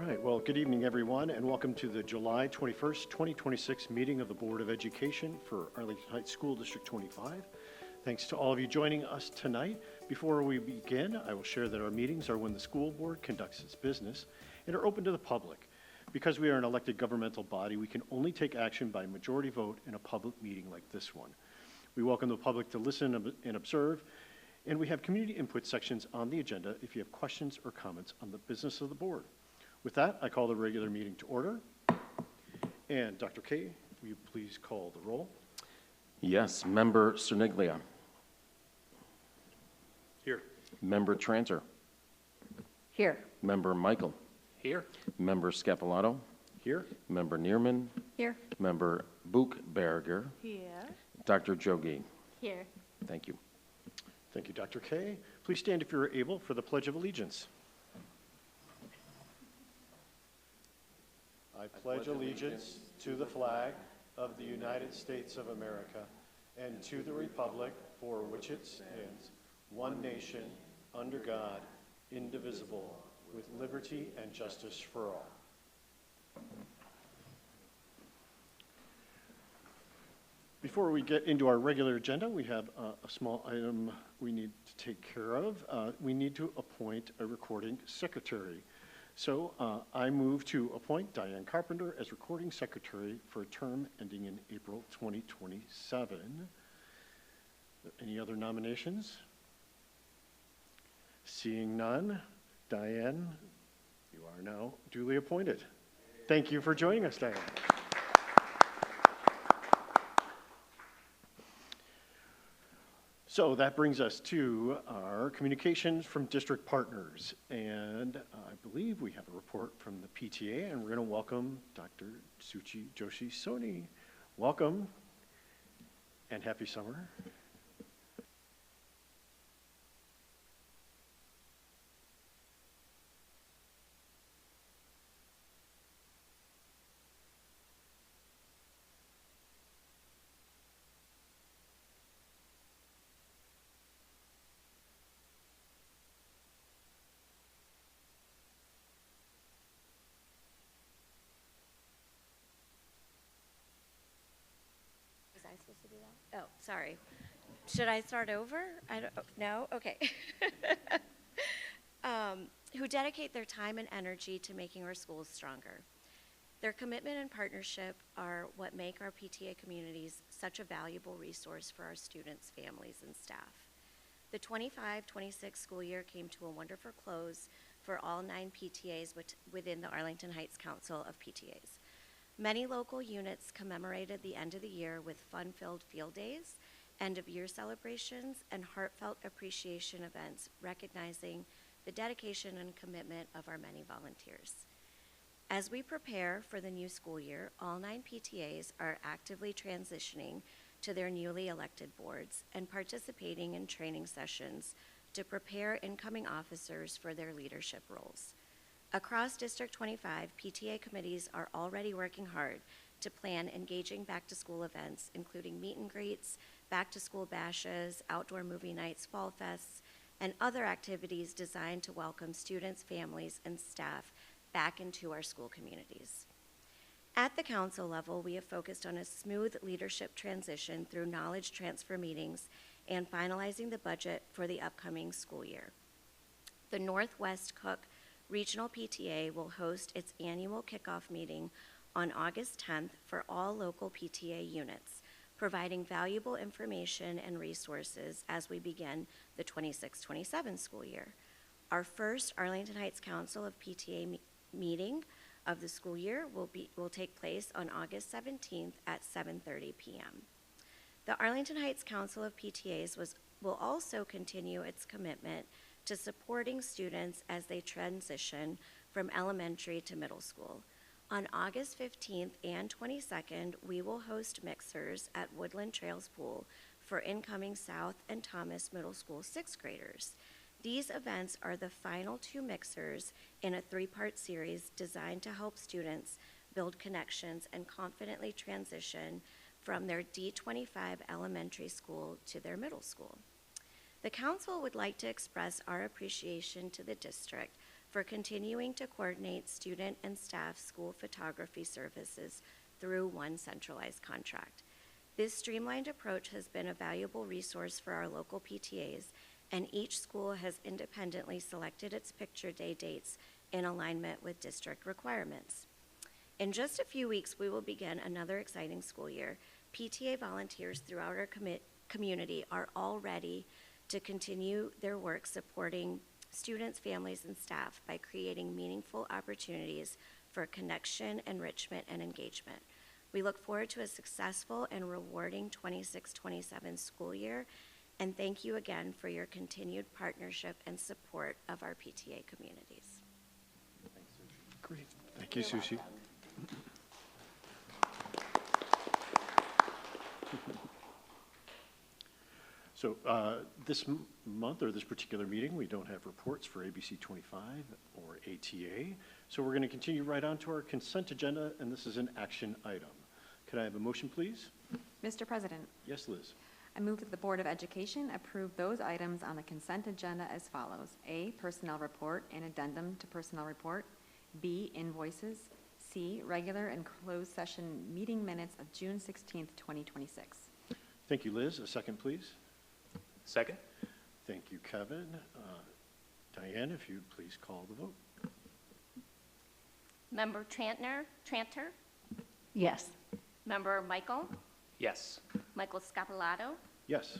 right, well, good evening, everyone, and welcome to the July 21st, 2026 meeting of the Board of Education for Arlington Heights School District 25. Thanks to all of you joining us tonight. Before we begin, I will share that our meetings are when the school board conducts its business and are open to the public. Because we are an elected governmental body, we can only take action by majority vote in a public meeting like this one. We welcome the public to listen and observe, and we have community input sections on the agenda if you have questions or comments on the business of the board. With that, I call the regular meeting to order. And Dr. K, will you please call the roll? Yes. Member Cerniglia. Here. Member Tranter. Here. Member Michael. Here. Member Scapalato. Here. Member Neerman. Here. Member Buchberger. Here. Dr. Jogi. Here. Thank you. Thank you, Dr. K. Please stand if you're able for the Pledge of Allegiance. I pledge allegiance to the flag of the United States of America and to the republic for which it stands, one nation, under God, indivisible, with liberty and justice for all. Before we get into our regular agenda, we have a small item we need to take care of. We need to appoint a recording secretary. So I move to appoint Diane Carpenter as recording secretary for a term ending in April 2027. Any other nominations? Seeing none, Diane, you are now duly appointed. Thank you for joining us, Diane. So that brings us to our communications from district partners. And I believe we have a report from the PTA, and we're going to welcome Dr. Suchi Joshi Soni. Welcome, and happy summer. Was I supposed to do that? Oh, sorry. Should I start over? I don't, no? Okay. Who dedicate their time and energy to making our schools stronger. Their commitment and partnership are what make our PTA communities such a valuable resource for our students, families, and staff. The 25-26 school year came to a wonderful close for all 9 PTAs within the Arlington Heights Council of PTAs. Many local units commemorated the end of the year with fun-filled field days, end-of-year celebrations, and heartfelt appreciation events recognizing the dedication and commitment of our many volunteers. As we prepare for the new school year, all 9 PTAs are actively transitioning to their newly elected boards and participating in training sessions to prepare incoming officers for their leadership roles. Across District 25, PTA committees are already working hard to plan engaging back-to-school events, including meet and greets, back-to-school bashes, outdoor movie nights, fall fests, and other activities designed to welcome students, families, and staff back into our school communities. At the council level, we have focused on a smooth leadership transition through knowledge transfer meetings and finalizing the budget for the upcoming school year. The Northwest Cook Regional PTA will host its annual kickoff meeting on August 10th for all local PTA units, providing valuable information and resources as we begin the 26-27 school year. Our first Arlington Heights Council of PTA meeting of the school year will take place on August 17th at 7:30 p.m. The Arlington Heights Council of PTAs will also continue its commitment to supporting students as they transition from elementary to middle school. On August 15th and 22nd, we will host mixers at Woodland Trails Pool for incoming South and Thomas Middle School 6th graders. These events are the final 2 mixers in a 3-part series designed to help students build connections and confidently transition from their D25 elementary school to their middle school. The council would like to express our appreciation to the district for continuing to coordinate student and staff school photography services through one centralized contract. This streamlined approach has been a valuable resource for our local PTAs, and each school has independently selected its picture day dates in alignment with district requirements. In just a few weeks, we will begin another exciting school year. PTA volunteers throughout our community are all ready to continue their work supporting students, families, and staff by creating meaningful opportunities for connection, enrichment, and engagement. We look forward to a successful and rewarding 26-27 school year, and thank you again for your continued partnership and support of our PTA communities. Great. Thank you, Susie. So this month, or this particular meeting, we don't have reports for ABC 25 or ATA. So we're going to continue right on to our consent agenda, and this is an action item. Could I have a motion, please? Mr. President, Yes, Liz. I move that the Board of Education approve those items on the consent agenda as follows. A, personnel report and addendum to personnel report. B, invoices. C, regular and closed session meeting minutes of June 16th, 2026. Thank you, Liz. A second, please. Second? Thank you, Kevin. Diane, if you'd please call the vote. Member Tranter? Yes. Member Michael? Yes. Michael Scapalato? Yes.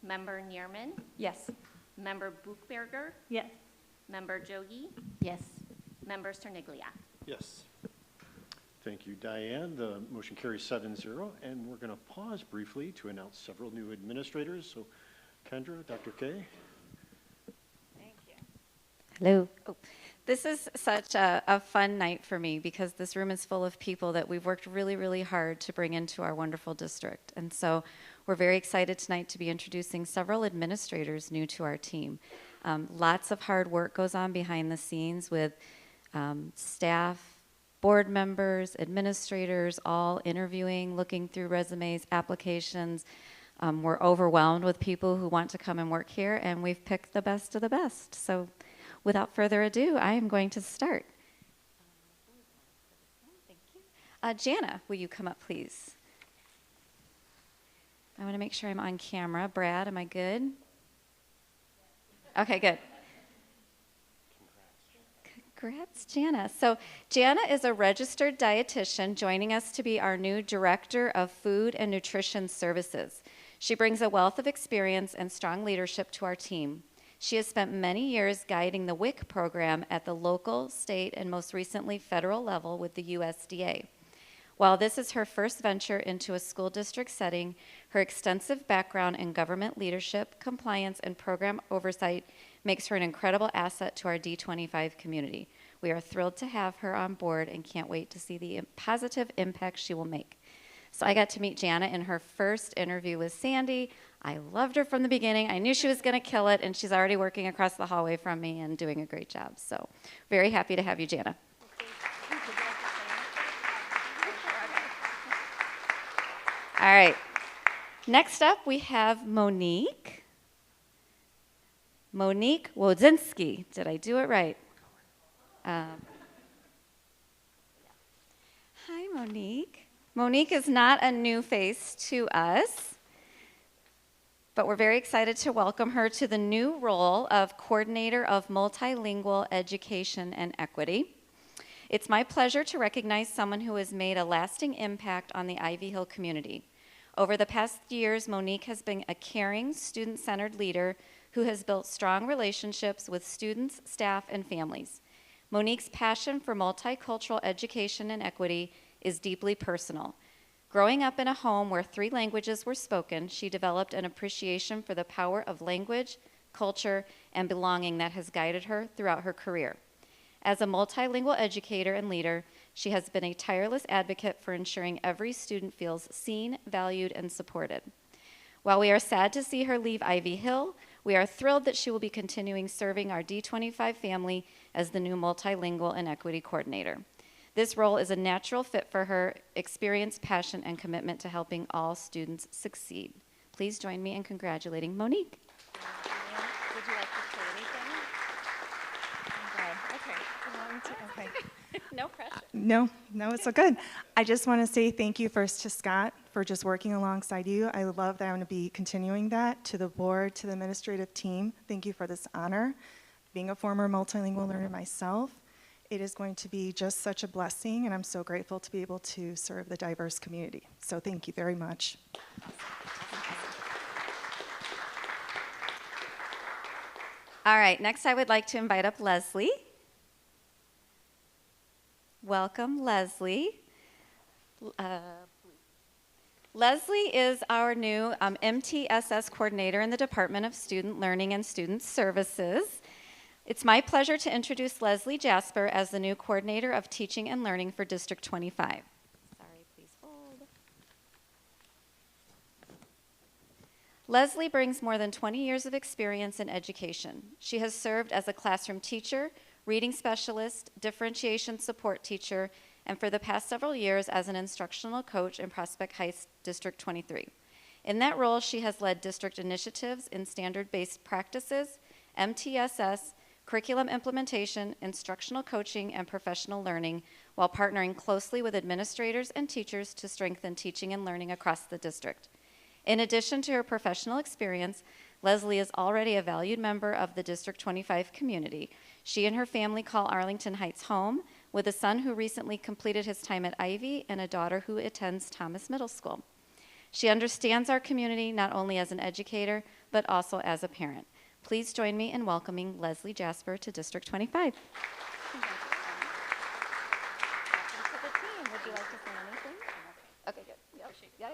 Member Neerman? Yes. Member Buchberger? Yes. Member Jogi? Yes. Member Cerniglia? Yes. Thank you, Diane. The motion carries 7-0, and we're going to pause briefly to announce several new administrators. So, Kendra, Dr. Kay. Hello. Oh, this is such a fun night for me because this room is full of people that we've worked really, really hard to bring into our wonderful district. And so we're very excited tonight to be introducing several administrators new to our team. Lots of hard work goes on behind the scenes with staff, board members, administrators, all interviewing, looking through resumes, applications. We're overwhelmed with people who want to come and work here, and we've picked the best of the best. So without further ado, I am going to start. Thank you. Jana, will you come up, please? I want to make sure I'm on camera. Brad, am I good? Okay, good. Congrats, Jana. So Jana is a registered dietitian joining us to be our new Director of Food and Nutrition Services. She brings a wealth of experience and strong leadership to our team. She has spent many years guiding the WIC program at the local, state, and most recently federal level with the USDA. While this is her first venture into a school district setting, her extensive background in government leadership, compliance, and program oversight makes her an incredible asset to our D25 community. We are thrilled to have her on board and can't wait to see the positive impact she will make. So I got to meet Jana in her first interview with Sandy. I loved her from the beginning. I knew she was going to kill it, and she's already working across the hallway from me and doing a great job. So very happy to have you, Jana. All right. Next up, we have Monique. Monique Wodzinski. Did I do it right? Hi, Monique. Monique is not a new face to us, but we're very excited to welcome her to the new role of Coordinator of Multilingual Education and Equity. It's my pleasure to recognize someone who has made a lasting impact on the Ivy Hill community. Over the past years, Monique has been a caring, student-centered leader who has built strong relationships with students, staff, and families. Monique's passion for multicultural education and equity is deeply personal. Growing up in a home where 3 languages were spoken, she developed an appreciation for the power of language, culture, and belonging that has guided her throughout her career. As a multilingual educator and leader, she has been a tireless advocate for ensuring every student feels seen, valued, and supported. While we are sad to see her leave Ivy Hill, we are thrilled that she will be continuing serving our D25 family as the new Multilingual and Equity Coordinator. This role is a natural fit for her experience, passion, and commitment to helping all students succeed. Please join me in congratulating Monique. Would you like to say anything? Okay. No, it's so good. I just want to say thank you first to Scott for just working alongside you. I love that I'm going to be continuing that. To the board, to the administrative team, thank you for this honor. Being a former multilingual learner myself, it is going to be just such a blessing, and I'm so grateful to be able to serve the diverse community. So thank you very much. All right, next I would like to invite up Leslie. Welcome, Leslie. Leslie is our new MTSS coordinator in the Department of Student Learning and Student Services. It's my pleasure to introduce Leslie Jasper as the new coordinator of teaching and learning for District 25. Sorry, please hold. Leslie brings more than 20 years of experience in education. She has served as a classroom teacher, reading specialist, differentiation support teacher, and for the past several years as an instructional coach in Prospect Heights District 23. In that role, she has led district initiatives in standard-based practices, MTSS, curriculum implementation, instructional coaching, and professional learning, while partnering closely with administrators and teachers to strengthen teaching and learning across the district. In addition to her professional experience, Leslie is already a valued member of the District 25 community. She and her family call Arlington Heights home, with a son who recently completed his time at Ivy and a daughter who attends Thomas Middle School. She understands our community not only as an educator, but also as a parent. Please join me in welcoming Leslie Jasper to District 25. Welcome to the team. Would you like to say anything? Okay, good. Yep. Yeah.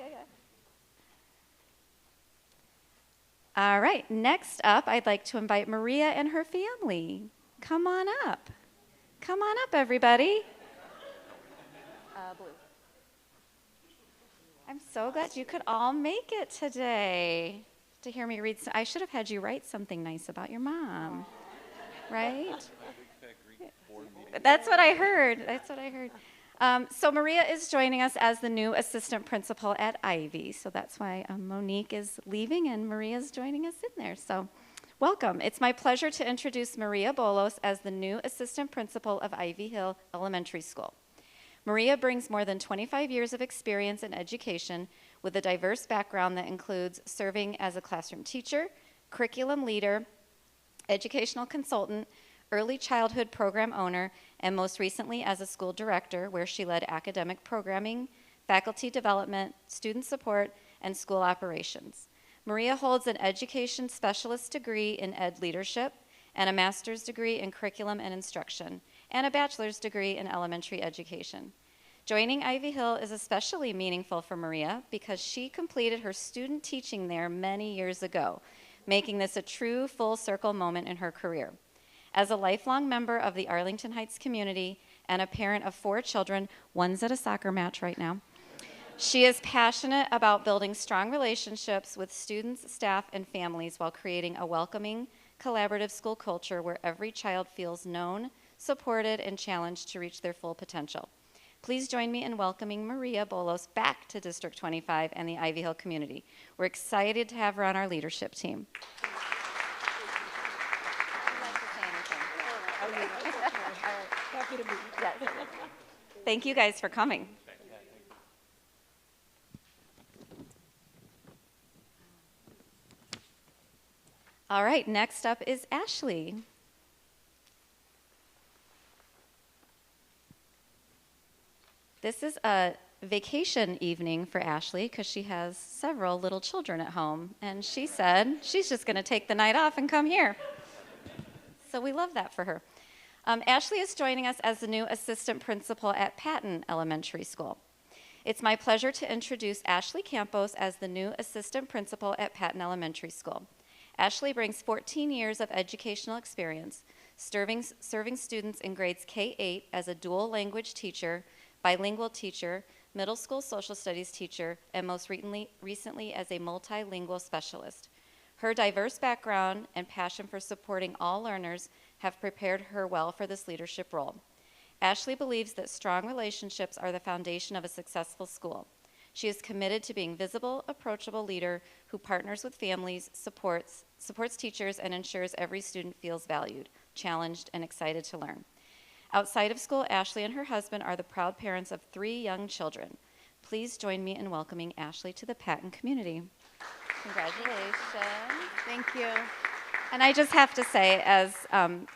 All right, next up, I'd like to invite Maria and her family. Come on up. Come on up, everybody. Blue. I'm so glad you could all make it today to hear me read. I should have had you write something nice about your mom, right? That's what I heard. So Maria is joining us as the new assistant principal at Ivy. So that's why Monique is leaving and Maria's joining us in there. So welcome. It's my pleasure to introduce Maria Bolos as the new assistant principal of Ivy Hill Elementary School. Maria brings more than 25 years of experience in education with a diverse background that includes serving as a classroom teacher, curriculum leader, educational consultant, early childhood program owner, and most recently as a school director, where she led academic programming, faculty development, student support, and school operations. Maria holds an education specialist degree in ed leadership and a master's degree in curriculum and instruction, and a bachelor's degree in elementary education. Joining Ivy Hill is especially meaningful for Maria because she completed her student teaching there many years ago, making this a true full circle moment in her career. As a lifelong member of the Arlington Heights community and a parent of 4 children, one's at a soccer match right now, she is passionate about building strong relationships with students, staff, and families while creating a welcoming, collaborative school culture where every child feels known, supported, and challenged to reach their full potential. Please join me in welcoming Maria Bolos back to District 25 and the Ivy Hill community. We're excited to have her on our leadership team. Thank you guys for coming. All right, next up is Ashley. This is a vacation evening for Ashley because she has several little children at home, and she said she's just going to take the night off and come here. So we love that for her. Ashley is joining us as the new assistant principal at Patton Elementary School. It's my pleasure to introduce Ashley Campos as the new assistant principal at Patton Elementary School. Ashley brings 14 years of educational experience, serving students in grades K-8 as a dual language teacher, bilingual teacher, middle school social studies teacher, and most recently as a multilingual specialist. Her diverse background and passion for supporting all learners have prepared her well for this leadership role. Ashley believes that strong relationships are the foundation of a successful school. She is committed to being a visible, approachable leader who partners with families, supports teachers, and ensures every student feels valued, challenged, and excited to learn. Outside of school, Ashley and her husband are the proud parents of 3 young children. Please join me in welcoming Ashley to the Patton community. Congratulations. Thank you. And I just have to say, as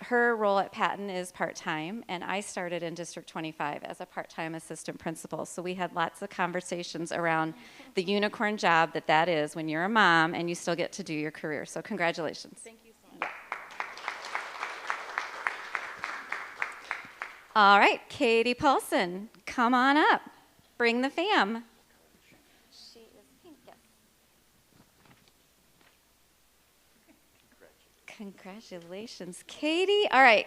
her role at Patton is part-time, and I started in District 25 as a part-time assistant principal, so we had lots of conversations around the unicorn job that is when you're a mom and you still get to do your career. So congratulations. Thank you so much. All right, Katie Paulson, come on up. Bring the fam. She is pink, yes. Congratulations, Katie. All right,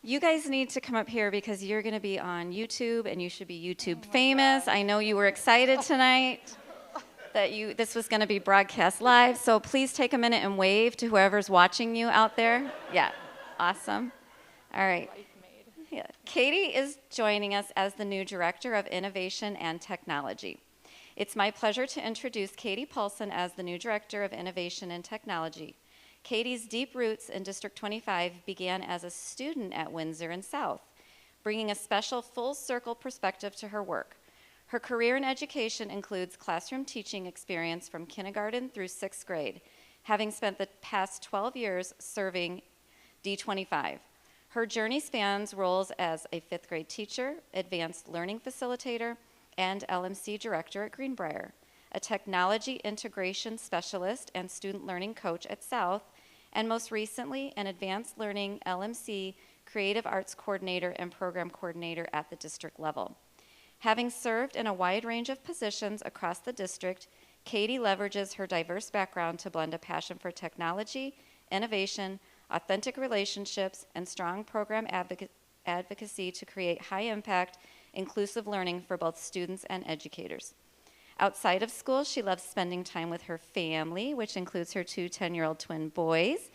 you guys need to come up here because you're going to be on YouTube, and you should be YouTube famous. I know you were excited tonight that this was going to be broadcast live, so please take a minute and wave to whoever's watching you out there. Yeah, awesome. All right. Yeah. Katie is joining us as the new Director of Innovation and Technology. It's my pleasure to introduce Katie Paulson as the new Director of Innovation and Technology. Katie's deep roots in District 25 began as a student at Windsor and South, bringing a special full-circle perspective to her work. Her career in education includes classroom teaching experience from kindergarten through 6th grade, having spent the past 12 years serving D25. Her journey spans roles as a 5th grade teacher, advanced learning facilitator, and LMC director at Greenbrier, a technology integration specialist and student learning coach at South, and most recently, an advanced learning LMC creative arts coordinator and program coordinator at the district level. Having served in a wide range of positions across the district, Katie leverages her diverse background to blend a passion for technology, innovation, authentic relationships, and strong program advocacy to create high-impact, inclusive learning for both students and educators. Outside of school, she loves spending time with her family, which includes her 2 10-year-old twin boys,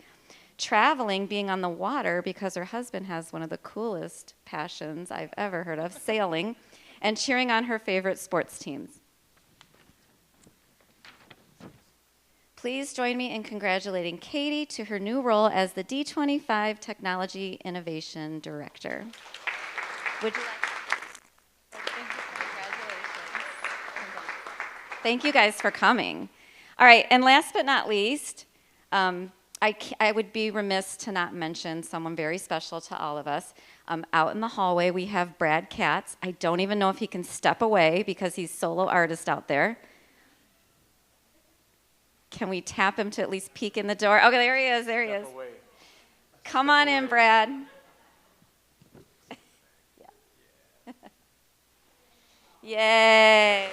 traveling, being on the water because her husband has one of the coolest passions I've ever heard of, sailing, and cheering on her favorite sports teams. Please join me in congratulating Katie to her new role as the D25 Technology Innovation Director. Would you like to? Congratulations. Thank you guys for coming. All right, and last but not least, I would be remiss to not mention someone very special to all of us. Out in the hallway, we have Brad Katz. I don't even know if he can step away because he's solo artist out there. Can we tap him to at least peek in the door? Okay, there he is, there he is. Come on in, Brad. Yay.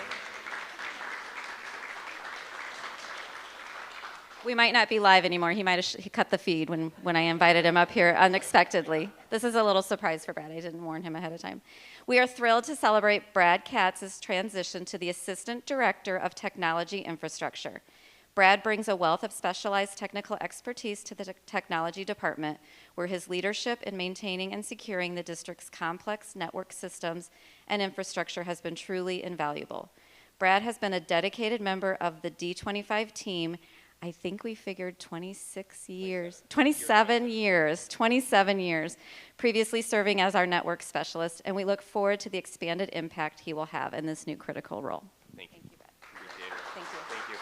We might not be live anymore. He might have cut the feed when I invited him up here unexpectedly. This is a little surprise for Brad. I didn't warn him ahead of time. We are thrilled to celebrate Brad Katz's transition to the Assistant Director of Technology Infrastructure. Brad brings a wealth of specialized technical expertise to the technology department, where his leadership in maintaining and securing the district's complex network systems and infrastructure has been truly invaluable. Brad has been a dedicated member of the D25 team. I think we figured 27 years, previously serving as our network specialist, and we look forward to the expanded impact he will have in this new critical role. Thank you. Thank you, Brad. Appreciate it. Thank you. Thank you.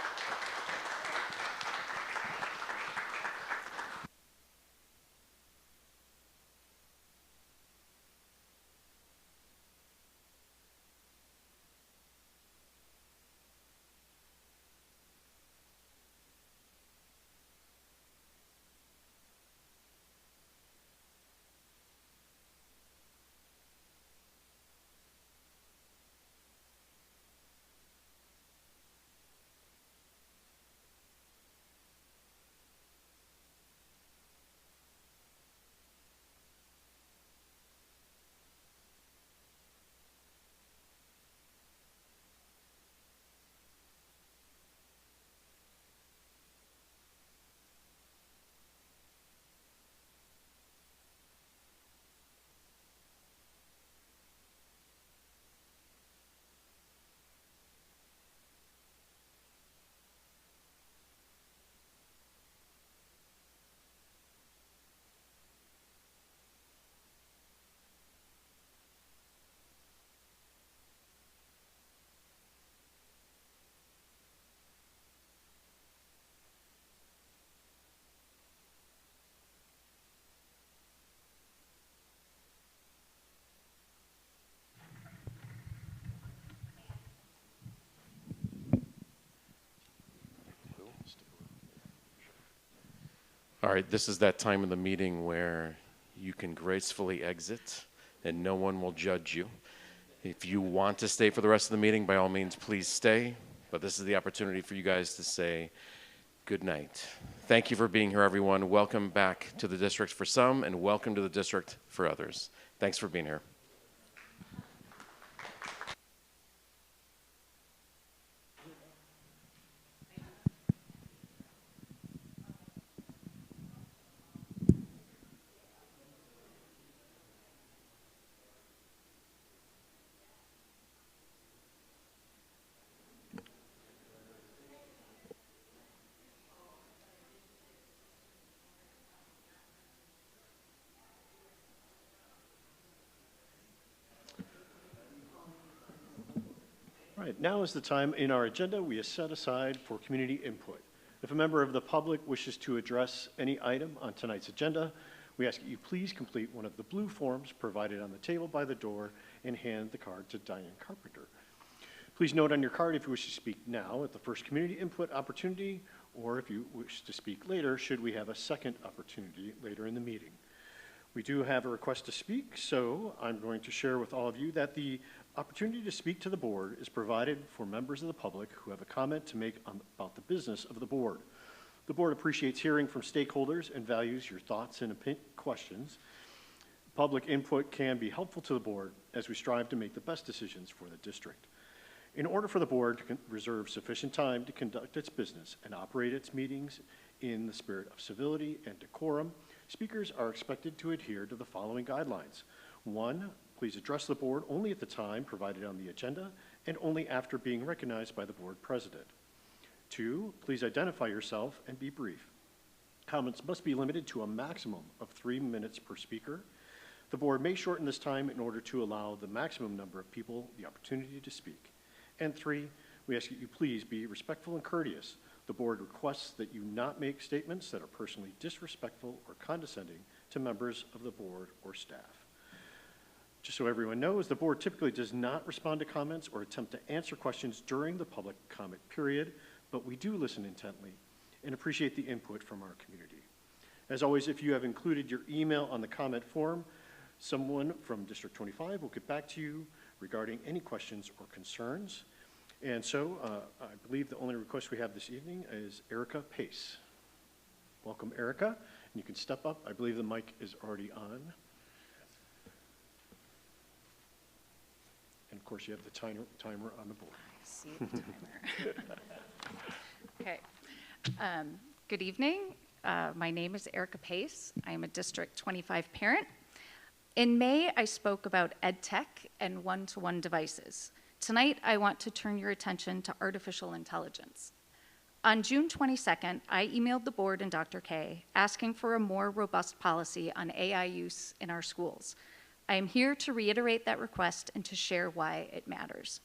All right, this is that time of the meeting where you can gracefully exit and no one will judge you. If you want to stay for the rest of the meeting, by all means, please stay. But this is the opportunity for you guys to say good night. Thank you for being here, everyone. Welcome back to the district for some, and welcome to the district for others. Thanks for being here. All right, now is the time in our agenda we have set aside for community input. If a member of the public wishes to address any item on tonight's agenda, we ask that you please complete one of the blue forms provided on the table by the door and hand the card to Diane Carpenter. Please note on your card if you wish to speak now at the first community input opportunity, or if you wish to speak later, should we have a second opportunity later in the meeting. We do have a request to speak, so I'm going to share with all of you that the opportunity to speak to the board is provided for members of the public who have a comment to make about the business of the board. The board appreciates hearing from stakeholders and values your thoughts and questions. Public input can be helpful to the board as we strive to make the best decisions for the district. In order for the board to reserve sufficient time to conduct its business and operate its meetings in the spirit of civility and decorum, speakers are expected to adhere to the following guidelines. 1, please address the board only at the time provided on the agenda and only after being recognized by the board president. 2, please identify yourself and be brief. Comments must be limited to a maximum of 3 minutes per speaker. The board may shorten this time in order to allow the maximum number of people the opportunity to speak. And 3, we ask that you please be respectful and courteous. The board requests that you not make statements that are personally disrespectful or condescending to members of the board or staff. Just so everyone knows, the board typically does not respond to comments or attempt to answer questions during the public comment period, but we do listen intently and appreciate the input from our community. As always, if you have included your email on the comment form, someone from District 25 will get back to you regarding any questions or concerns. And so I believe the only request we have this evening is Erica Pace. Welcome, Erica. And you can step up. I believe the mic is already on. And of course, you have the timer on the board. I see the timer. Okay. Good evening. My name is Erica Pace. I am a District 25 parent. In May, I spoke about ed tech and one-to-one devices. Tonight, I want to turn your attention to artificial intelligence. On June 22nd, I emailed the board and Dr. K asking for a more robust policy on AI use in our schools. I am here to reiterate that request and to share why it matters.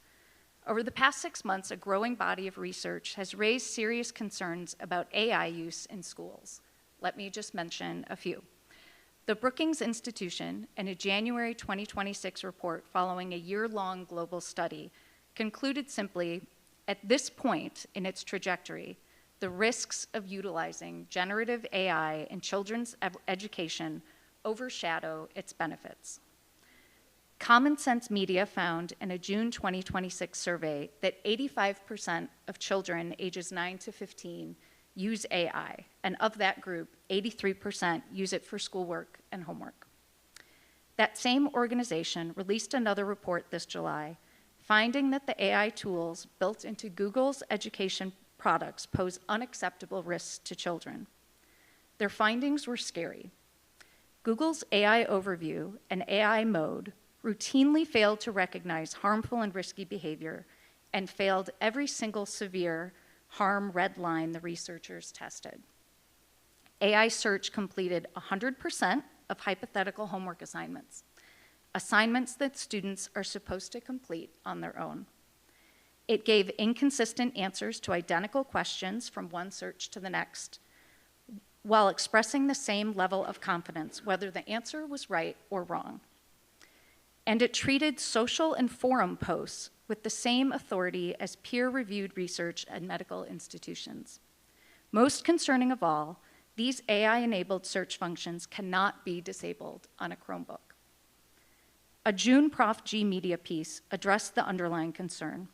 Over the past 6 months, a growing body of research has raised serious concerns about AI use in schools. Let me just mention a few. The Brookings Institution, in a January 2026 report following a year-long global study, concluded simply, at this point in its trajectory, the risks of utilizing generative AI in children's education overshadow its benefits. Common Sense Media found in a June 2026 survey that 85% of children ages 9 to 15 use AI, and of that group, 83% use it for schoolwork and homework. That same organization released another report this July, finding that the AI tools built into Google's education products pose unacceptable risks to children. Their findings were scary. Google's AI Overview and AI Mode routinely failed to recognize harmful and risky behavior and failed every single severe harm red line the researchers tested. AI Search completed 100% of hypothetical homework assignments that students are supposed to complete on their own. It gave inconsistent answers to identical questions from one search to the next, while expressing the same level of confidence whether the answer was right or wrong. And it treated social and forum posts with the same authority as peer-reviewed research at medical institutions. Most concerning of all, These AI-enabled search functions cannot be disabled on a Chromebook. A June Prof G media piece addressed the underlying concern.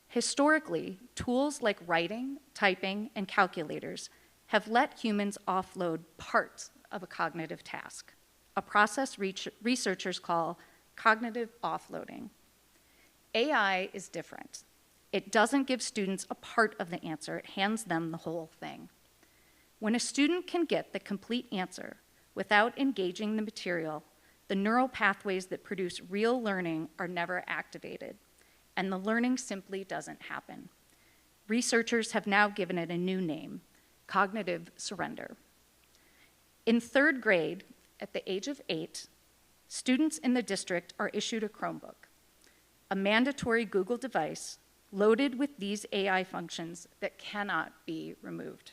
Historically, tools like writing, typing, and calculators have let humans offload parts of a cognitive task, a process researchers call cognitive offloading. AI is different. It doesn't give students a part of the answer, it hands them the whole thing. When a student can get the complete answer without engaging the material, the neural pathways that produce real learning are never activated, and the learning simply doesn't happen. Researchers have now given it a new name, cognitive surrender. In third grade, at the age of 8, students in the district are issued a Chromebook, a mandatory Google device loaded with these AI functions that cannot be removed.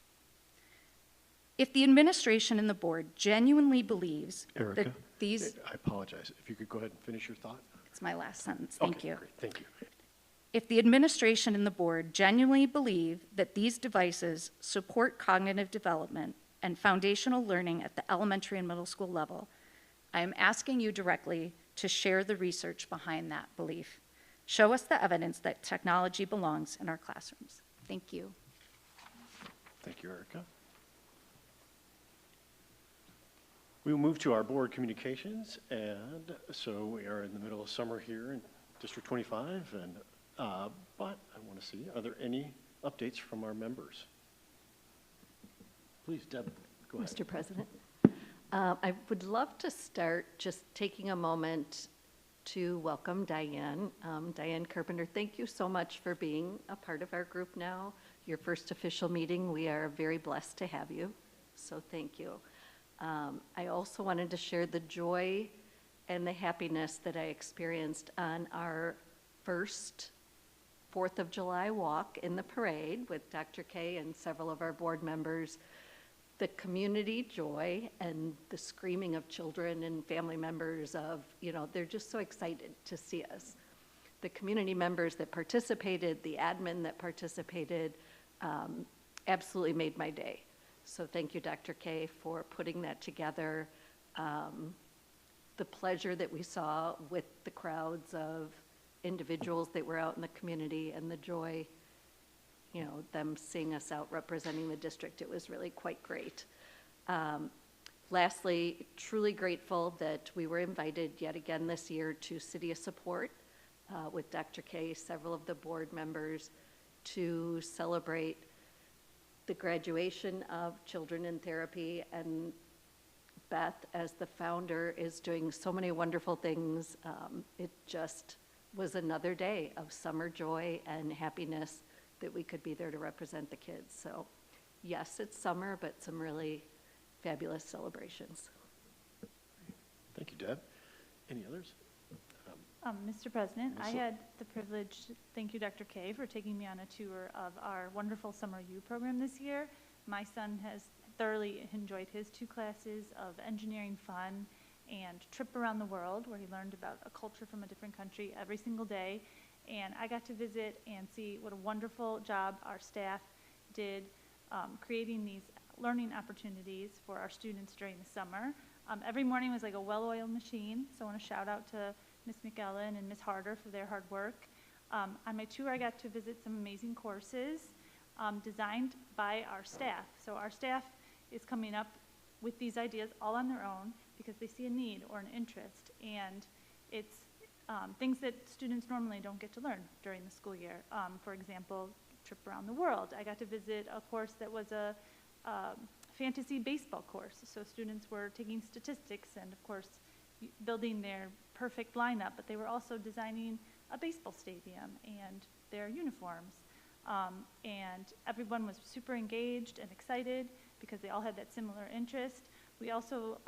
If the administration and the board genuinely believes Erica, that these... I apologize. If you could go ahead and finish your thought. It's my last sentence, thank Okay, you. great. Thank you. If the administration and the board genuinely believe that these devices support cognitive development and foundational learning at the elementary and middle school level, I am asking you directly to share the research behind that belief. Show us the evidence that technology belongs in our classrooms. Thank you. Thank you, Erica. We will move to our board communications, and so we are in the middle of summer here in District 25, and but I want to see, are there any updates from our members? Please, Deb, go ahead. Mr. President, I would love to start just taking a moment to welcome Diane. Diane Carpenter, thank you so much for being a part of our group now. Your first official meeting, we are very blessed to have you, so thank you. I also wanted to share the joy and the happiness that I experienced on our first 4th of July walk in the parade with Dr. K and several of our board members. The community joy and the screaming of children and family members of, they're just so excited to see us. The community members that participated, the admin that participated, absolutely made my day. So thank you, Dr. K, for putting that together. The pleasure that we saw with the crowds of individuals that were out in the community and the joy, them seeing us out representing the district, it was really quite great. Lastly, truly grateful that we were invited yet again this year to City of Support with Dr. K, several of the board members, to celebrate the graduation of Children in Therapy, and Beth, as the founder, is doing so many wonderful things. It just was another day of summer joy and happiness that we could be there to represent the kids. So yes, it's summer, but some really fabulous celebrations. Thank you, Deb. Any others? Mr. President, I Ms. had the privilege, thank you, Dr. K, for taking me on a tour of our wonderful Summer U program this year. My son has thoroughly enjoyed his 2 classes of engineering fun and trip around the world, where he learned about a culture from a different country every single day. And I got to visit and see what a wonderful job our staff did creating these learning opportunities for our students during the summer. Every morning was like a well-oiled machine, so I want to shout out to Ms. McEllen and Ms. Harder for their hard work. On my tour, I got to visit some amazing courses designed by our staff. So our staff is coming up with these ideas all on their own because they see a need or an interest, and it's things that students normally don't get to learn during the school year. For example, trip around the world. I got to visit a course that was a fantasy baseball course. So students were taking statistics and, of course, building their perfect lineup, but they were also designing a baseball stadium and their uniforms. And everyone was super engaged and excited because they all had that similar interest. We also,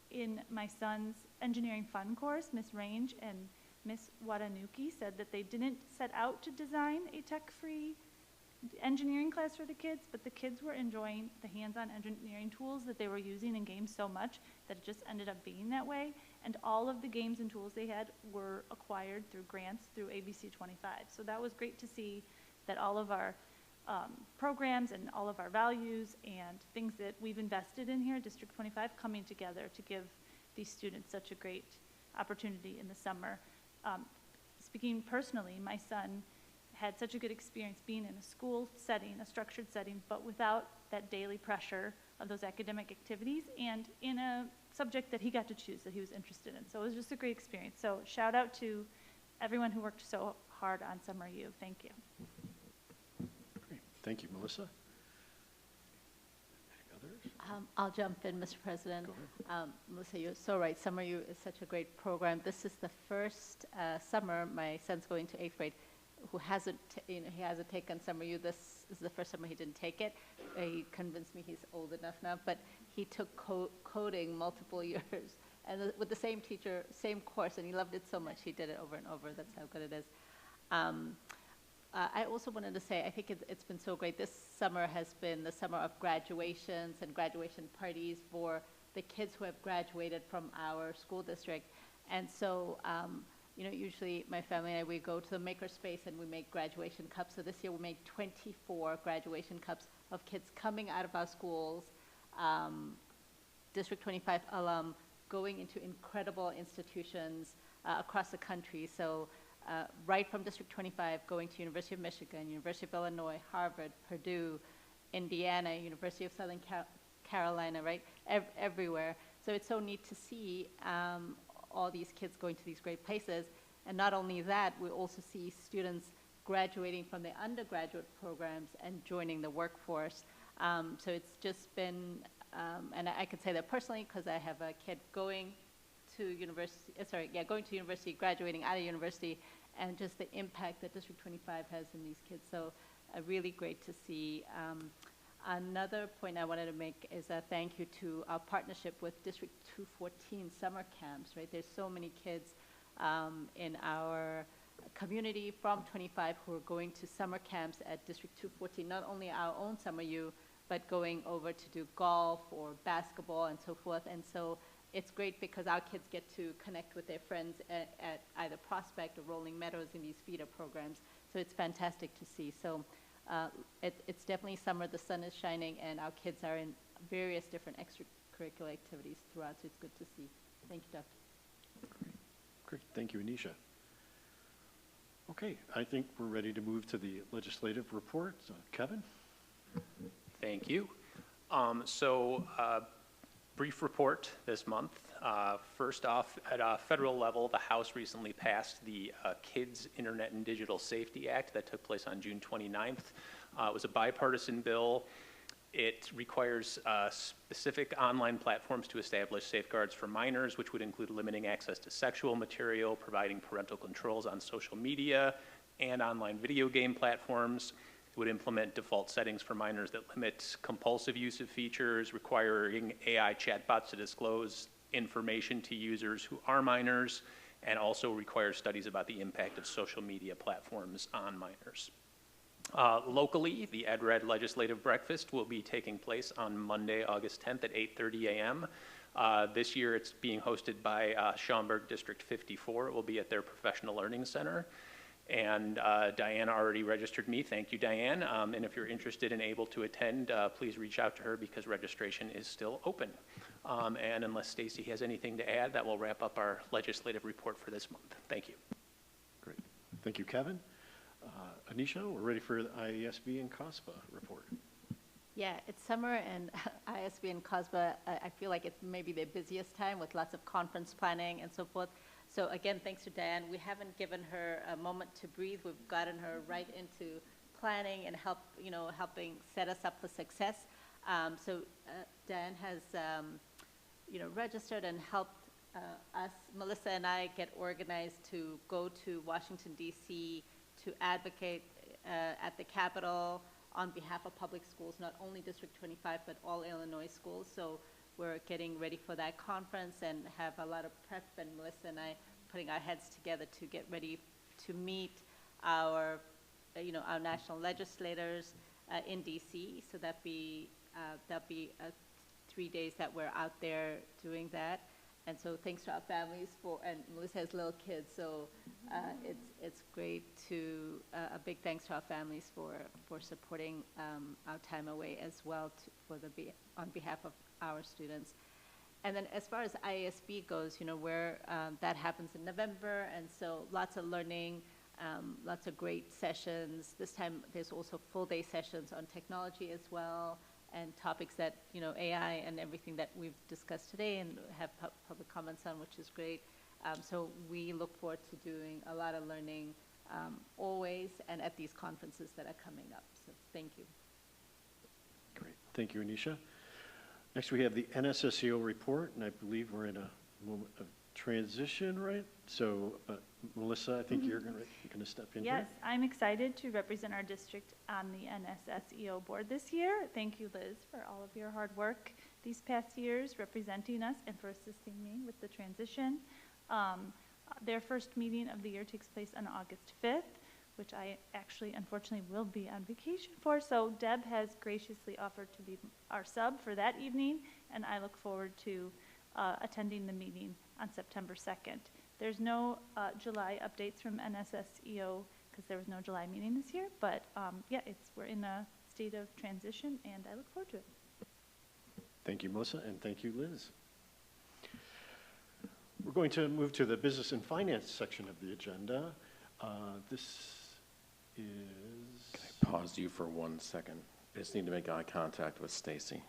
in my son's engineering fun course, Miss Range and Miss Watanuki said that they didn't set out to design a tech-free engineering class for the kids, but the kids were enjoying the hands-on engineering tools that they were using in games so much that it just ended up being that way. And all of the games and tools they had were acquired through grants through ABC 25. So that was great to see that all of our programs and all of our values and things that we've invested in here, District 25, coming together to give these students such a great opportunity in the summer. Speaking personally, my son had such a good experience being in a school setting, a structured setting, but without that daily pressure of those academic activities and in a subject that he got to choose that he was interested in. So it was just a great experience. So shout out to everyone who worked so hard on Summer U. Thank you. Great. Thank you, Melissa. Any others? I'll jump in, Mr. President. Go ahead. Melissa, you're so right. Summer U is such a great program. This is the first summer my son's going to 8th grade who hasn't, he hasn't taken Summer U. This is the first summer he didn't take it. He convinced me he's old enough now, but he took coding multiple years and with the same teacher, same course, and he loved it so much he did it over and over. That's how good it is. I also wanted to say, I think it's been so great. This summer has been the summer of graduations and graduation parties for the kids who have graduated from our school district. And so, you know, usually my family and I, we go to the makerspace and we make graduation cups. So this year we made 24 graduation cups of kids coming out of our schools, District 25 alum, going into incredible institutions across the country. So right from District 25, going to University of Michigan, University of Illinois, Harvard, Purdue, Indiana, University of Southern Carolina, right? Everywhere. So it's so neat to see all these kids going to these great places. And not only that, we also see students graduating from their undergraduate programs and joining the workforce. So it's just been, and I could say that personally because I have a kid going to university, going to university, graduating out of university, and just the impact that District 25 has in these kids. So really great to see. Another point I wanted to make is a thank you to our partnership with District 214 summer camps, right? There's so many kids in our community from 25 who are going to summer camps at District 214, not only our own Summer U, but going over to do golf or basketball and so forth. And so it's great because our kids get to connect with their friends at either Prospect or Rolling Meadows in these feeder programs. So it's fantastic to see. So it's definitely summer, the sun is shining, and our kids are in various different extracurricular activities throughout, so it's good to see. Thank you, Dr. Great. Thank you, Anisha. Okay, I think we're ready to move to the legislative report. Kevin? Thank you. Brief report this month. First off, at a federal level, the House recently passed the Kids Internet and Digital Safety Act that took place on June 29th. It was a bipartisan bill. It requires specific online platforms to establish safeguards for minors, which would include limiting access to sexual material, providing parental controls on social media and online video game platforms. It would implement default settings for minors that limit compulsive use of features, requiring AI chatbots to disclose information to users who are minors, and also requires studies about the impact of social media platforms on minors. Locally, the EdRed Legislative Breakfast will be taking place on Monday, August 10th at 8:30 a.m. This year it's being hosted by Schaumburg District 54. It will be at their Professional Learning Center. And Diane already registered me. Thank you, Diane. And if you're interested and able to attend, please reach out to her because registration is still open. And unless Stacy has anything to add, that will wrap up our legislative report for this month. Thank you. Great. Thank you, Kevin. Anisha, we're ready for the IASB and COSBA report. Yeah, it's summer, and ISB and COSBA, I feel like it's maybe their busiest time with lots of conference planning and so forth. So again, thanks to Diane. We haven't given her a moment to breathe. We've gotten her right into planning and helping set us up for success. So Diane has, registered and helped us, Melissa and I, get organized to go to Washington, D.C. to advocate at the Capitol on behalf of public schools, not only District 25, but all Illinois schools. So we're getting ready for that conference and have a lot of prep, and Melissa and I putting our heads together to get ready to meet our national legislators in DC. So that'll be 3 days that we're out there doing that. And so thanks to our families and Melissa has little kids, so it's great to, a big thanks to our families for supporting our time away as well on behalf of our students. And then as far as IASB goes, where that happens in November, and so lots of learning, lots of great sessions. This time there's also full-day sessions on technology as well, and topics that, AI and everything that we've discussed today and have public comments on, which is great. So we look forward to doing a lot of learning always and at these conferences that are coming up. So thank you. Great. Thank you, Anisha. Next, we have the NSSEO report, and I believe we're in a moment of transition, right? So, Melissa, I think you're going to step in Yes, here. I'm excited to represent our district on the NSSEO board this year. Thank you, Liz, for all of your hard work these past years representing us and for assisting me with the transition. Their first meeting of the year takes place on August 5th, which I actually, unfortunately, will be on vacation for. So Deb has graciously offered to be our sub for that evening, and I look forward to attending the meeting on September 2nd. There's no July updates from NSSEO because there was no July meeting this year, but yeah, we're in a state of transition, and I look forward to it. Thank you, Melissa, and thank you, Liz. We're going to move to the business and finance section of the agenda. This is... Can I pause you for 1 second? I just need to make eye contact with Stacy.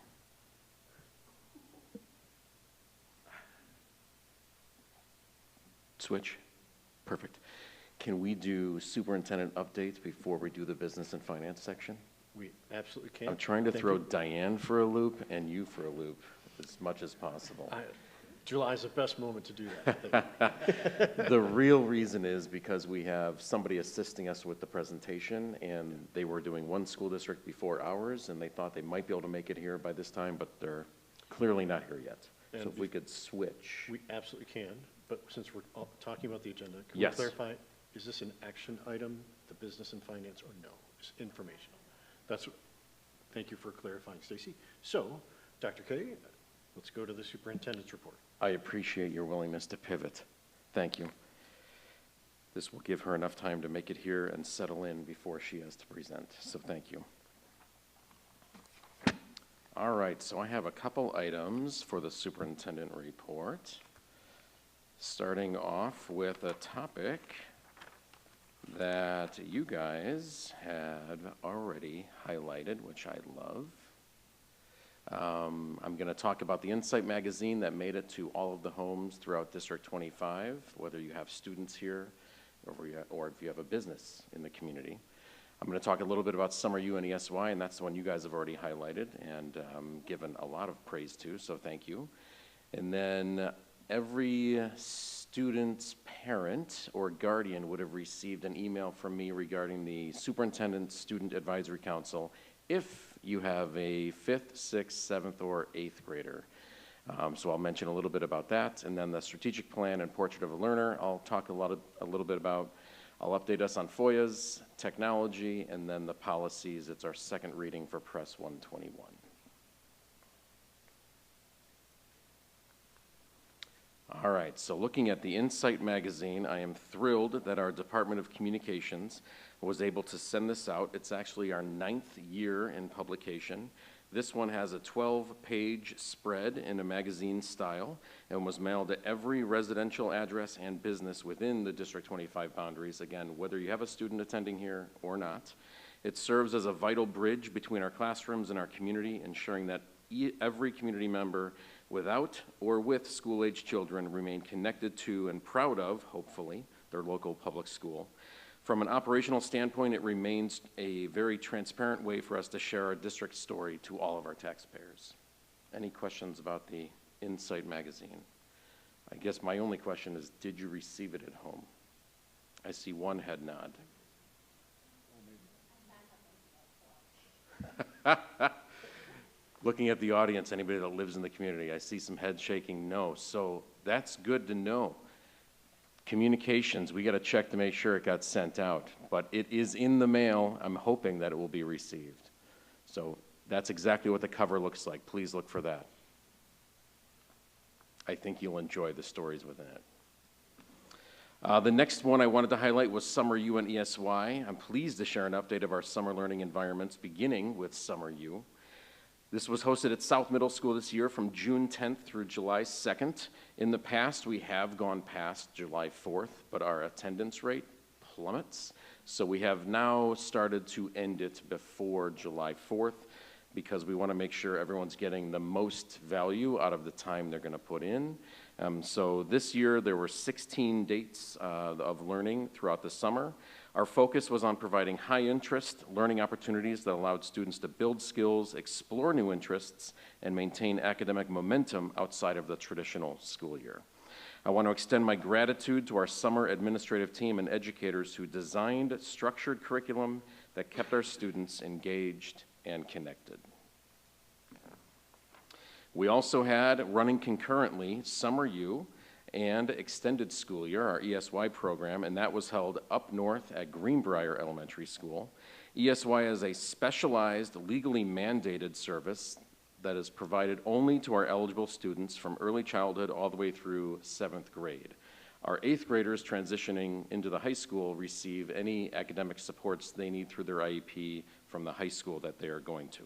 Switch. Perfect. Can we do superintendent updates before we do the business and finance section? We absolutely can. I'm trying to Thank throw you. Diane for a loop and you for a loop as much as possible. July is the best moment to do that, I think. The real reason is because we have somebody assisting us with the presentation, and they were doing one school district before ours, and they thought they might be able to make it here by this time, but they're clearly not here yet. And So if we could switch. We absolutely can, but since we're talking about the agenda, can Yes. we clarify, is this an action item, the business and finance, or no? It's informational. Thank you for clarifying, Stacy. So, Dr. K, let's go to the superintendent's report. I appreciate your willingness to pivot. Thank you. This will give her enough time to make it here and settle in before she has to present, so thank you. All right, so I have a couple items for the superintendent report. Starting off with a topic that you guys had already highlighted, which I love. I'm going to talk about the Insight magazine that made it to all of the homes throughout District 25, whether you have students here or if you have a business in the community. I'm going to talk a little bit about Summer U and ESY, and that's the one you guys have already highlighted and given a lot of praise to, so thank you. And then every student's parent or guardian would have received an email from me regarding the Superintendent Student Advisory Council if you have a 5th, 6th, 7th, or 8th grader. So I'll mention a little bit about that, and then the strategic plan and portrait of a learner I'll talk a little bit about. I'll update us on FOIAs, technology, and then the policies. It's our second reading for Press 121. All right, so looking at the Insight magazine, I am thrilled that our Department of Communications was able to send this out. It's actually our 9th year in publication. This one has a 12-page spread in a magazine style and was mailed to every residential address and business within the District 25 boundaries, again, whether you have a student attending here or not. It serves as a vital bridge between our classrooms and our community, ensuring that every community member without or with school-age children remain connected to and proud of, hopefully, their local public school. From an operational standpoint, it remains a very transparent way for us to share our district story to all of our taxpayers. Any questions about the Insight magazine? I guess my only question is, did you receive it at home? I see one head nod. Looking at the audience, anybody that lives in the community, I see some heads shaking no. So that's good to know. Communications, we got to check to make sure it got sent out, but it is in the mail. I'm hoping that it will be received. So that's exactly what the cover looks like. Please look for that. I think you'll enjoy the stories within it. The next one I wanted to highlight was Summer U and ESY. I'm pleased to share an update of our summer learning environments, beginning with Summer U. This was hosted at South Middle School this year from June 10th through July 2nd. In the past, we have gone past July 4th, but our attendance rate plummets. So we have now started to end it before July 4th because we want to make sure everyone's getting the most value out of the time they're going to put in. So this year, there were 16 dates of learning throughout the summer. Our focus was on providing high-interest learning opportunities that allowed students to build skills, explore new interests, and maintain academic momentum outside of the traditional school year. I want to extend my gratitude to our summer administrative team and educators who designed structured curriculum that kept our students engaged and connected. We also had, running concurrently, Summer U and Extended School Year, our ESY program, and that was held up north at Greenbrier Elementary School. ESY is a specialized, legally mandated service that is provided only to our eligible students from early childhood all the way through 7th grade. Our 8th graders transitioning into the high school receive any academic supports they need through their IEP from the high school that they are going to.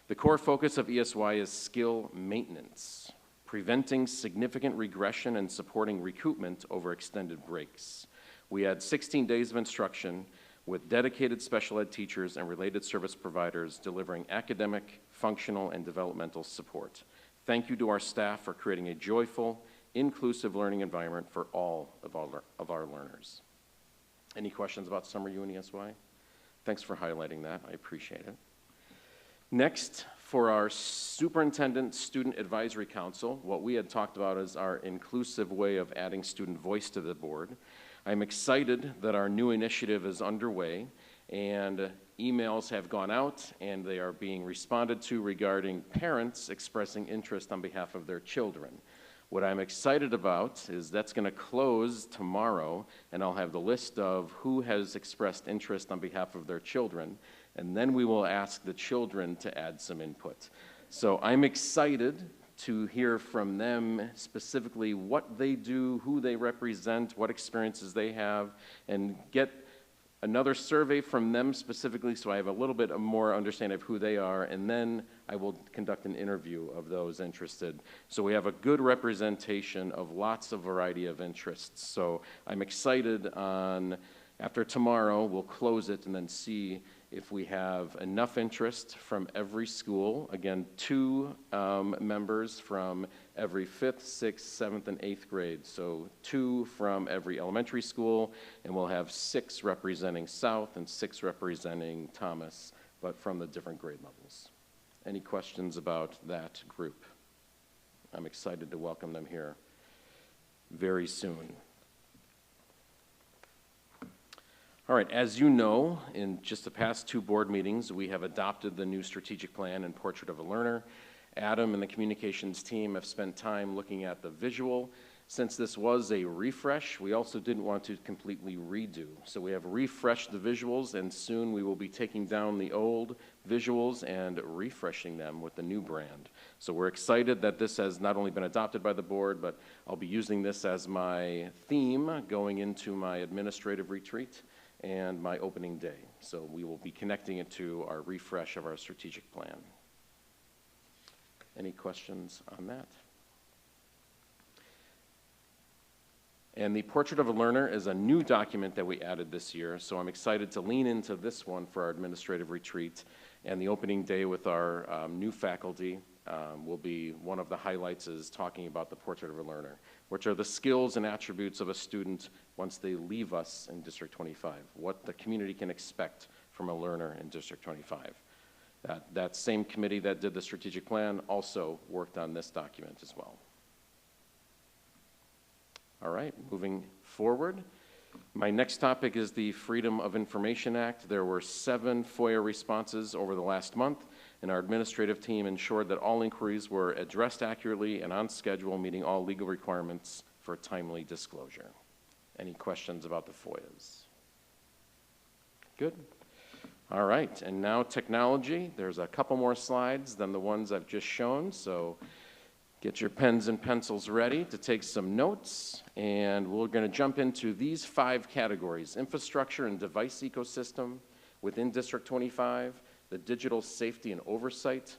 The core focus of ESY is skill maintenance, preventing significant regression and supporting recoupment over extended breaks. We had 16 days of instruction with dedicated special ed teachers and related service providers delivering academic, functional, and developmental support. Thank you to our staff for creating a joyful, inclusive learning environment for all of our learners. Any questions about Summer U and ESY? Thanks for highlighting that. I appreciate it. Next, for our Superintendent Student Advisory Council, what we had talked about is our inclusive way of adding student voice to the board. I'm excited that our new initiative is underway, and emails have gone out, and they are being responded to regarding parents expressing interest on behalf of their children. What I'm excited about is that's going to close tomorrow, and I'll have the list of who has expressed interest on behalf of their children, and then we will ask the children to add some input. So I'm excited to hear from them specifically what they do, who they represent, what experiences they have, and get another survey from them specifically so I have a little bit more understanding of who they are, and then I will conduct an interview of those interested. So we have a good representation of lots of variety of interests. So I'm excited on, after tomorrow, we'll close it and then see if we have enough interest from every school. Again, 2 members from every 5th, 6th, 7th, and 8th grade. So 2 from every elementary school, and we'll have 6 representing South and 6 representing Thomas, but from the different grade levels. Any questions about that group? I'm excited to welcome them here very soon. All right, as you know, in just the past 2 board meetings, we have adopted the new strategic plan and portrait of a learner. Adam and the communications team have spent time looking at the visual. Since this was a refresh, we also didn't want to completely redo. So we have refreshed the visuals, and soon we will be taking down the old visuals and refreshing them with the new brand. So we're excited that this has not only been adopted by the board, but I'll be using this as my theme going into my administrative retreat and my opening day. So we will be connecting it to our refresh of our strategic plan. Any questions on that? And the Portrait of a Learner is a new document that we added this year, so I'm excited to lean into this one for our administrative retreat. And the opening day with our new faculty will be one of the highlights is talking about the Portrait of a Learner, which are the skills and attributes of a student once they leave us in District 25, what the community can expect from a learner in District 25. That same committee that did the strategic plan also worked on this document as well. All right, moving forward. My next topic is the Freedom of Information Act. There were 7 FOIA responses over the last month, and our administrative team ensured that all inquiries were addressed accurately and on schedule, meeting all legal requirements for timely disclosure. Any questions about the FOIAs? Good. All right, and now technology. There's a couple more slides than the ones I've just shown, so Get your pens and pencils ready to take some notes, and we're going to jump into these 5 categories: infrastructure and device ecosystem within District 25, the digital safety and oversight,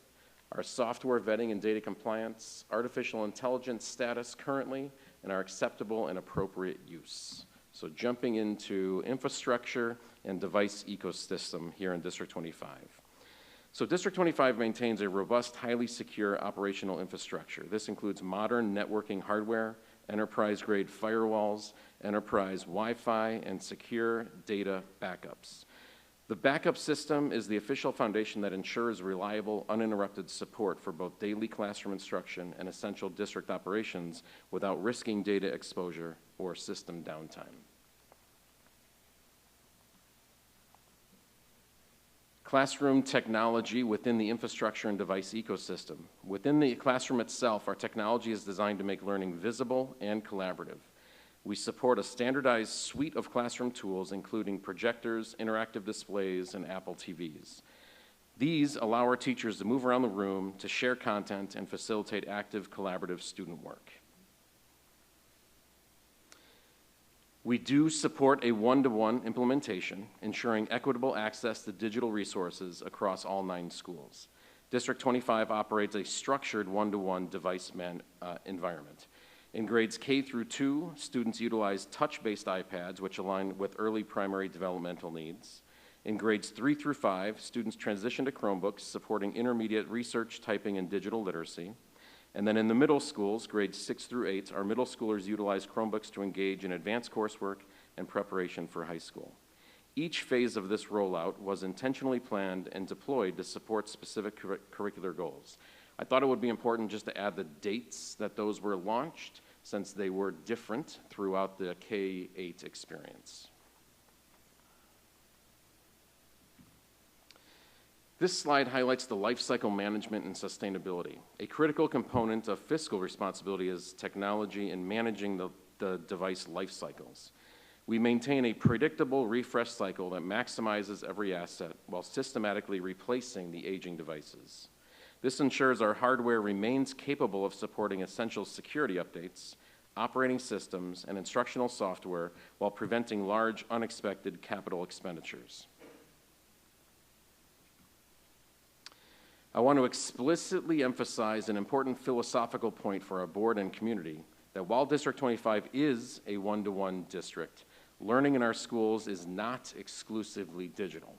our software vetting and data compliance, artificial intelligence status currently, and our acceptable and appropriate use. So jumping into infrastructure and device ecosystem here in District 25. So District 25 maintains a robust, highly secure operational infrastructure. This includes modern networking hardware, enterprise-grade firewalls, enterprise Wi-Fi, and secure data backups. The backup system is the official foundation that ensures reliable, uninterrupted support for both daily classroom instruction and essential district operations without risking data exposure or system downtime. Classroom technology within the infrastructure and device ecosystem. Within the classroom itself, our technology is designed to make learning visible and collaborative. We support a standardized suite of classroom tools, including projectors, interactive displays, and Apple TVs. These allow our teachers to move around the room, to share content, and facilitate active, collaborative student work. We do support a one-to-one implementation, ensuring equitable access to digital resources across all 9 schools. District 25 operates a structured one-to-one device environment. In grades K through 2, students utilize touch-based iPads, which align with early primary developmental needs. In grades 3 through 5, students transition to Chromebooks, supporting intermediate research, typing, and digital literacy. And then in the middle schools, grades 6 through 8, our middle schoolers utilize Chromebooks to engage in advanced coursework and preparation for high school. Each phase of this rollout was intentionally planned and deployed to support specific curricular goals. I thought it would be important just to add the dates that those were launched, since they were different throughout the K-8 experience. This slide highlights the life cycle management and sustainability. A critical component of fiscal responsibility is technology and managing the device life cycles. We maintain a predictable refresh cycle that maximizes every asset while systematically replacing the aging devices. This ensures our hardware remains capable of supporting essential security updates, operating systems, and instructional software while preventing large, unexpected capital expenditures. I want to explicitly emphasize an important philosophical point for our board and community, that while District 25 is a one-to-one district, learning in our schools is not exclusively digital.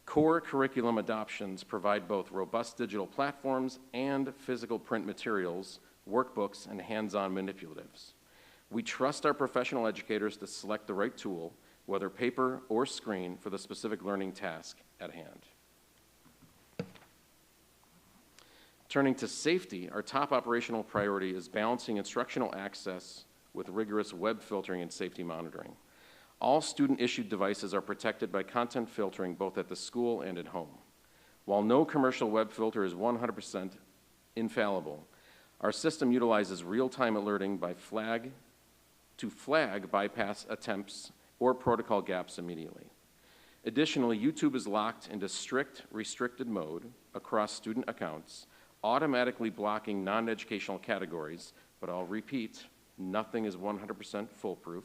Core curriculum adoptions provide both robust digital platforms and physical print materials, workbooks, and hands-on manipulatives. We trust our professional educators to select the right tool, whether paper or screen, for the specific learning task at hand. Turning to safety, our top operational priority is balancing instructional access with rigorous web filtering and safety monitoring. All student-issued devices are protected by content filtering both at the school and at home. While no commercial web filter is 100% infallible, our system utilizes real-time alerting to flag bypass attempts or protocol gaps immediately. Additionally, YouTube is locked into strict restricted mode across student accounts, automatically blocking non-educational categories, but I'll repeat, nothing is 100% foolproof.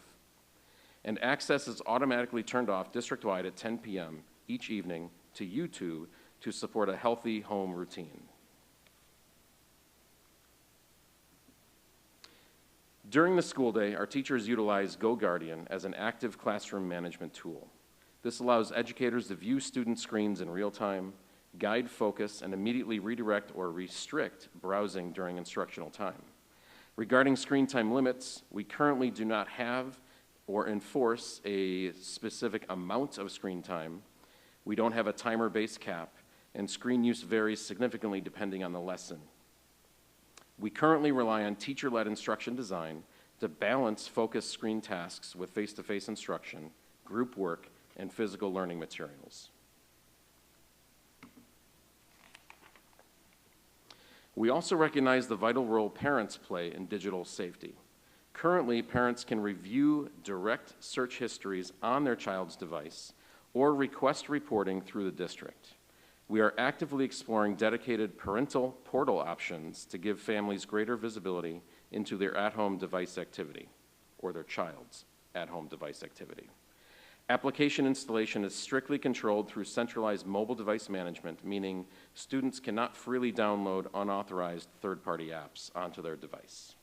And access is automatically turned off district-wide at 10 p.m. each evening to YouTube to support a healthy home routine. During the school day, our teachers utilize GoGuardian as an active classroom management tool. This allows educators to view student screens in real time, guide focus, and immediately redirect or restrict browsing during instructional time. Regarding screen time limits, we currently do not have or enforce a specific amount of screen time. We don't have a timer-based cap, and screen use varies significantly depending on the lesson. We currently rely on teacher-led instruction design to balance focused screen tasks with face-to-face instruction, group work, and physical learning materials. We also recognize the vital role parents play in digital safety. Currently, parents can review direct search histories on their child's device or request reporting through the district. We are actively exploring dedicated parental portal options to give families greater visibility into their at-home device activity, or their child's at-home device activity. Application installation is strictly controlled through centralized mobile device management, meaning students cannot freely download unauthorized third-party apps onto their device.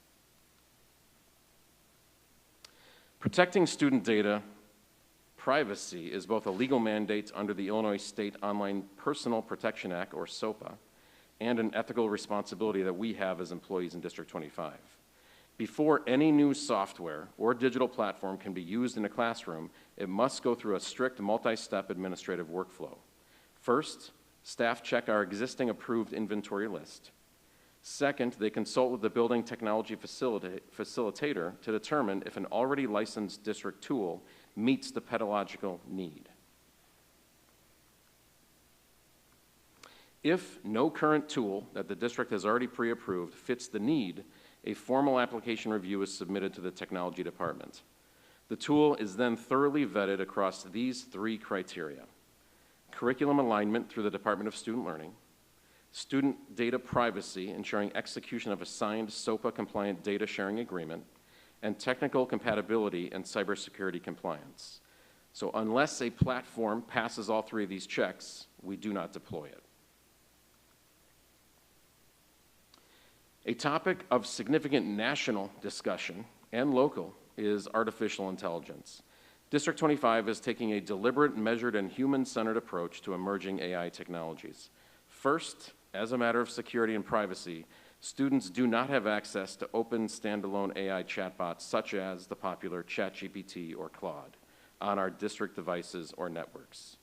Protecting student data privacy is both a legal mandate under the Illinois State Online Personal Protection Act, or SOPA, and an ethical responsibility that we have as employees in District 25. Before any new software or digital platform can be used in a classroom, it must go through a strict multi-step administrative workflow. First, staff check our existing approved inventory list. Second, they consult with the building technology facilitator to determine if an already licensed district tool meets the pedagogical need. If no current tool that the district has already pre-approved fits the need, a formal application review is submitted to the technology department. The tool is then thoroughly vetted across these 3 criteria: curriculum alignment through the Department of Student Learning, student data privacy, ensuring execution of a signed SOPA-compliant data sharing agreement, and technical compatibility and cybersecurity compliance. So unless a platform passes all 3 of these checks, we do not deploy it. A topic of significant national discussion and local is artificial intelligence. District 25 is taking a deliberate, measured, and human-centered approach to emerging AI technologies. First, as a matter of security and privacy, students do not have access to open standalone AI chatbots such as the popular ChatGPT or Claude on our district devices or networks.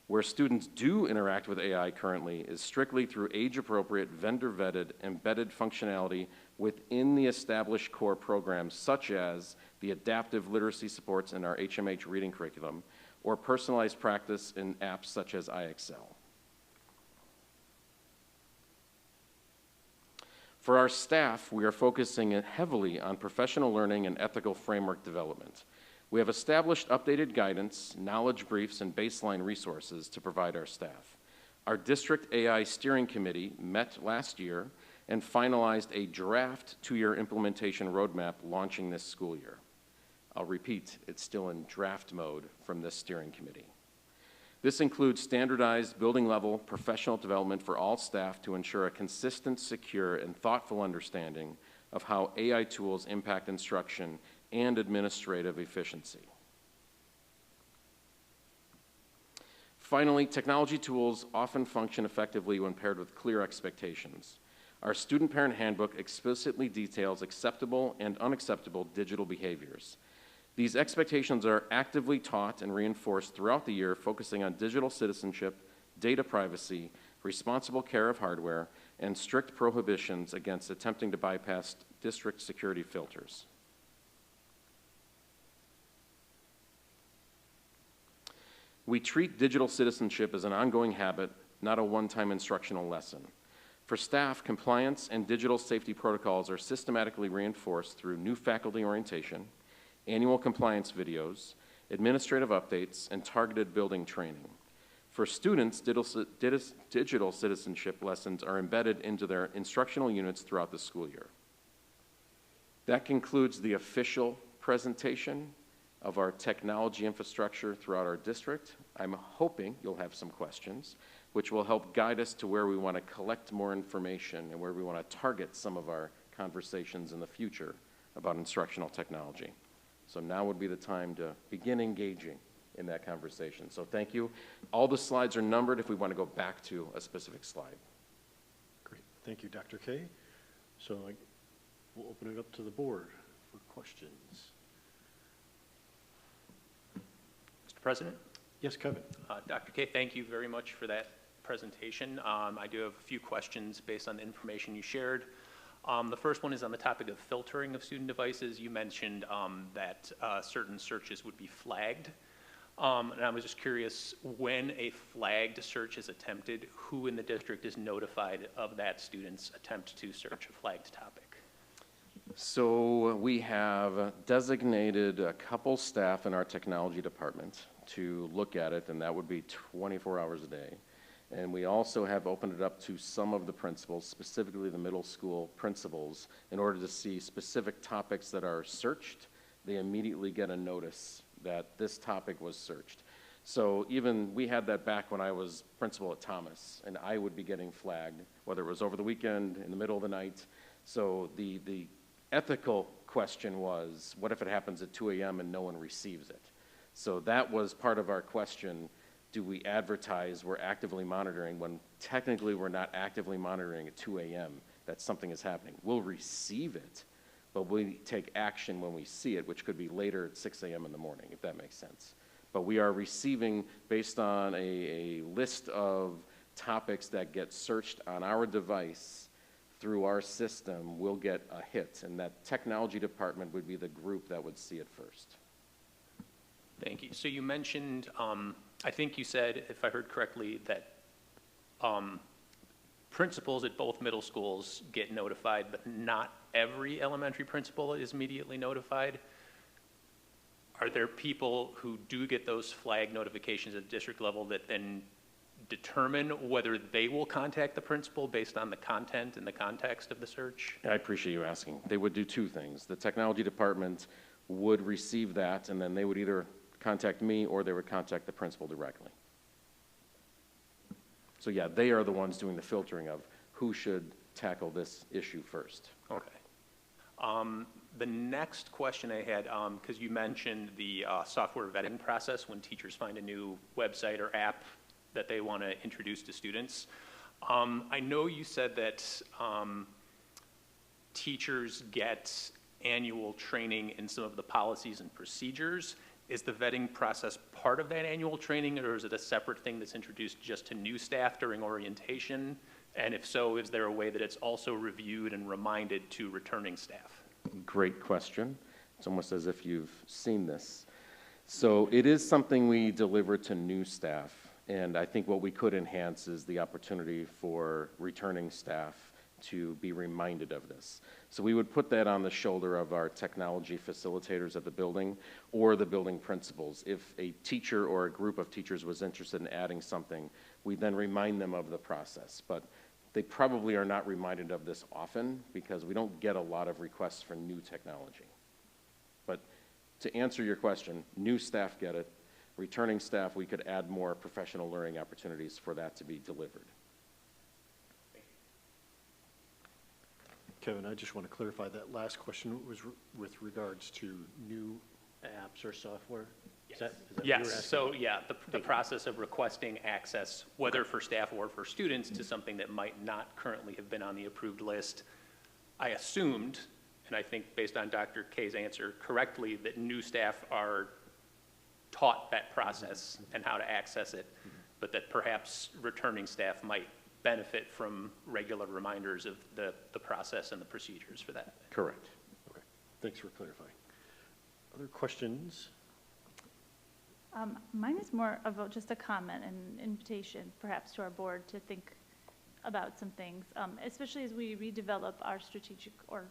Where students do interact with AI currently is strictly through age-appropriate, vendor-vetted, embedded functionality within the established core programs, such as the adaptive literacy supports in our HMH reading curriculum, or personalized practice in apps such as IXL. For our staff, we are focusing heavily on professional learning and ethical framework development. We have established updated guidance, knowledge briefs, and baseline resources to provide our staff. Our district AI steering committee met last year and finalized a draft 2-year implementation roadmap launching this school year. I'll repeat, it's still in draft mode from this steering committee. This includes standardized building-level professional development for all staff to ensure a consistent, secure, and thoughtful understanding of how AI tools impact instruction and administrative efficiency. Finally, technology tools often function effectively when paired with clear expectations. Our student parent handbook explicitly details acceptable and unacceptable digital behaviors. These expectations are actively taught and reinforced throughout the year, focusing on digital citizenship, data privacy, responsible care of hardware, and strict prohibitions against attempting to bypass district security filters. We treat digital citizenship as an ongoing habit, not a one-time instructional lesson. For staff, compliance and digital safety protocols are systematically reinforced through new faculty orientation, annual compliance videos, administrative updates, and targeted building training. For students, digital citizenship lessons are embedded into their instructional units throughout the school year. That concludes the official presentation of our technology infrastructure throughout our district. I'm hoping you'll have some questions, which will help guide us to where we want to collect more information and where we want to target some of our conversations in the future about instructional technology. So now would be the time to begin engaging in that conversation. So thank you. All the slides are numbered if we want to go back to a specific slide. Great. Thank you, Dr. K. So we'll open it up to the board for questions. Mr. President? Yes, Kevin. Dr. K, thank you very much for that presentation. I do have a few questions based on the information you shared. The first one is on the topic of filtering of student devices. You mentioned that certain searches would be flagged. And I was just curious, when a flagged search is attempted, who in the district is notified of that student's attempt to search a flagged topic? So we have designated a couple staff in our technology department to look at it, and that would be 24 hours a day. And we also have opened it up to some of the principals, specifically the middle school principals, in order to see specific topics that are searched. They immediately get a notice that this topic was searched. So even, we had that back when I was principal at Thomas, and I would be getting flagged, whether it was over the weekend, in the middle of the night. So the ethical question was, what if it happens at 2 a.m. and no one receives it? So that was part of our question. Do we advertise we're actively monitoring when technically we're not actively monitoring at 2 a.m. that something is happening? We'll receive it, but we take action when we see it, which could be later at 6 a.m. in the morning, if that makes sense. But we are receiving, based on a list of topics that get searched on our device through our system, we'll get a hit, and that technology department would be the group that would see it first. Thank you. So you mentioned, I think you said, if I heard correctly, that principals at both middle schools get notified, but not every elementary principal is immediately notified. Are there people who do get those flag notifications at the district level that then determine whether they will contact the principal based on the content and the context of the search? I appreciate you asking. They would do two things. The technology department would receive that, and then they would either contact me or they would contact the principal directly. So yeah, they are the ones doing the filtering of who should tackle this issue first. Okay. The next question I had, because you mentioned the software vetting process when teachers find a new website or app that they want to introduce to students. I know you said that teachers get annual training in some of the policies and procedures. Is the vetting process part of that annual training, or is it a separate thing that's introduced just to new staff during orientation? And if so, is there a way that it's also reviewed and reminded to returning staff? Great question. It's almost as if you've seen this. So it is something we deliver to new staff, and I think what we could enhance is the opportunity for returning staff to be reminded of this. So we would put that on the shoulder of our technology facilitators at the building or the building principals. If a teacher or a group of teachers was interested in adding something, we then remind them of the process. But they probably are not reminded of this often because we don't get a lot of requests for new technology. But to answer your question, new staff get it. Returning staff, we could add more professional learning opportunities for that to be delivered. Kevin, I just want to clarify that last question was with regards to new apps or software? Yes. Is that what you were Yes. asking? So yeah, the process of requesting access, whether for staff or for students, to something that might not currently have been on the approved list. I assumed, and I think based on Dr. K's answer correctly, that new staff are taught that process and how to access it, but that perhaps returning staff might benefit from regular reminders of the process and the procedures for that. Correct. Okay, thanks for clarifying. Other questions? Mine is more of just a comment and invitation, perhaps, to our board to think about some things, especially as we redevelop our strategic or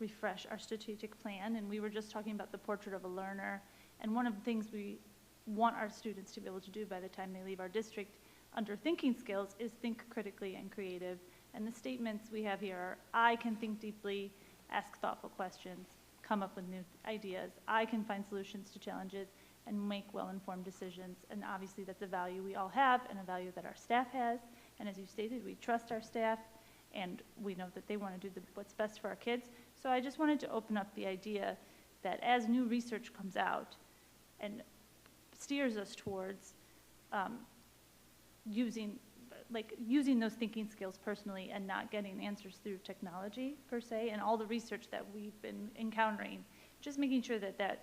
refresh our strategic plan. And we were just talking about the portrait of a learner. And one of the things we want our students to be able to do by the time they leave our district under thinking skills is think critically and creative. And the statements we have here are, I can think deeply, ask thoughtful questions, come up with new ideas. I can find solutions to challenges and make well-informed decisions. And obviously that's a value we all have and a value that our staff has. And as you stated, we trust our staff and we know that they want to do what's best for our kids. So I just wanted to open up the idea that as new research comes out and steers us towards using those thinking skills personally and not getting answers through technology per se, and all the research that we've been encountering, just making sure that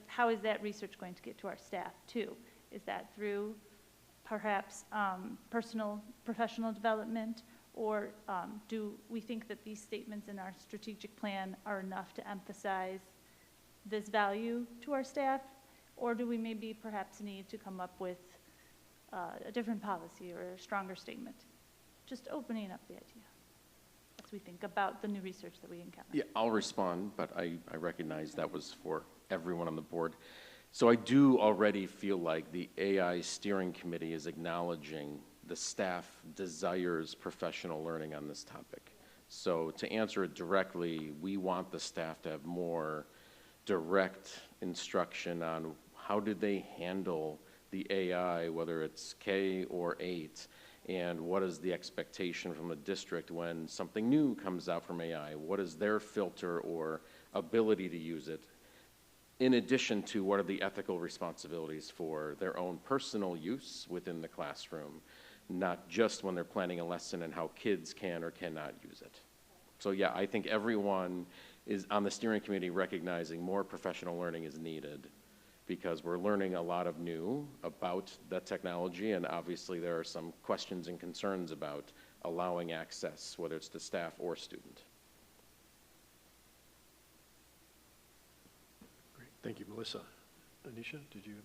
how is that research going to get to our staff too? Is that through perhaps professional development, or do we think that these statements in our strategic plan are enough to emphasize this value to our staff, or do we maybe perhaps need to come up with a different policy or a stronger statement? Just opening up the idea as we think about the new research that we encounter. Yeah, I'll respond, but I recognize that was for everyone on the board. So I do already feel like the AI steering committee is acknowledging the staff desires professional learning on this topic. So to answer it directly, we want the staff to have more direct instruction on how do they handle the AI, whether it's K or 8, and what is the expectation from the district when something new comes out from AI? What is their filter or ability to use it? In addition to what are the ethical responsibilities for their own personal use within the classroom, not just when they're planning a lesson and how kids can or cannot use it. So yeah, I think everyone is on the steering committee recognizing more professional learning is needed because we're learning a lot of new about that technology, and obviously there are some questions and concerns about allowing access, whether it's to staff or student. Great, thank you, Melissa. Anisha, did you?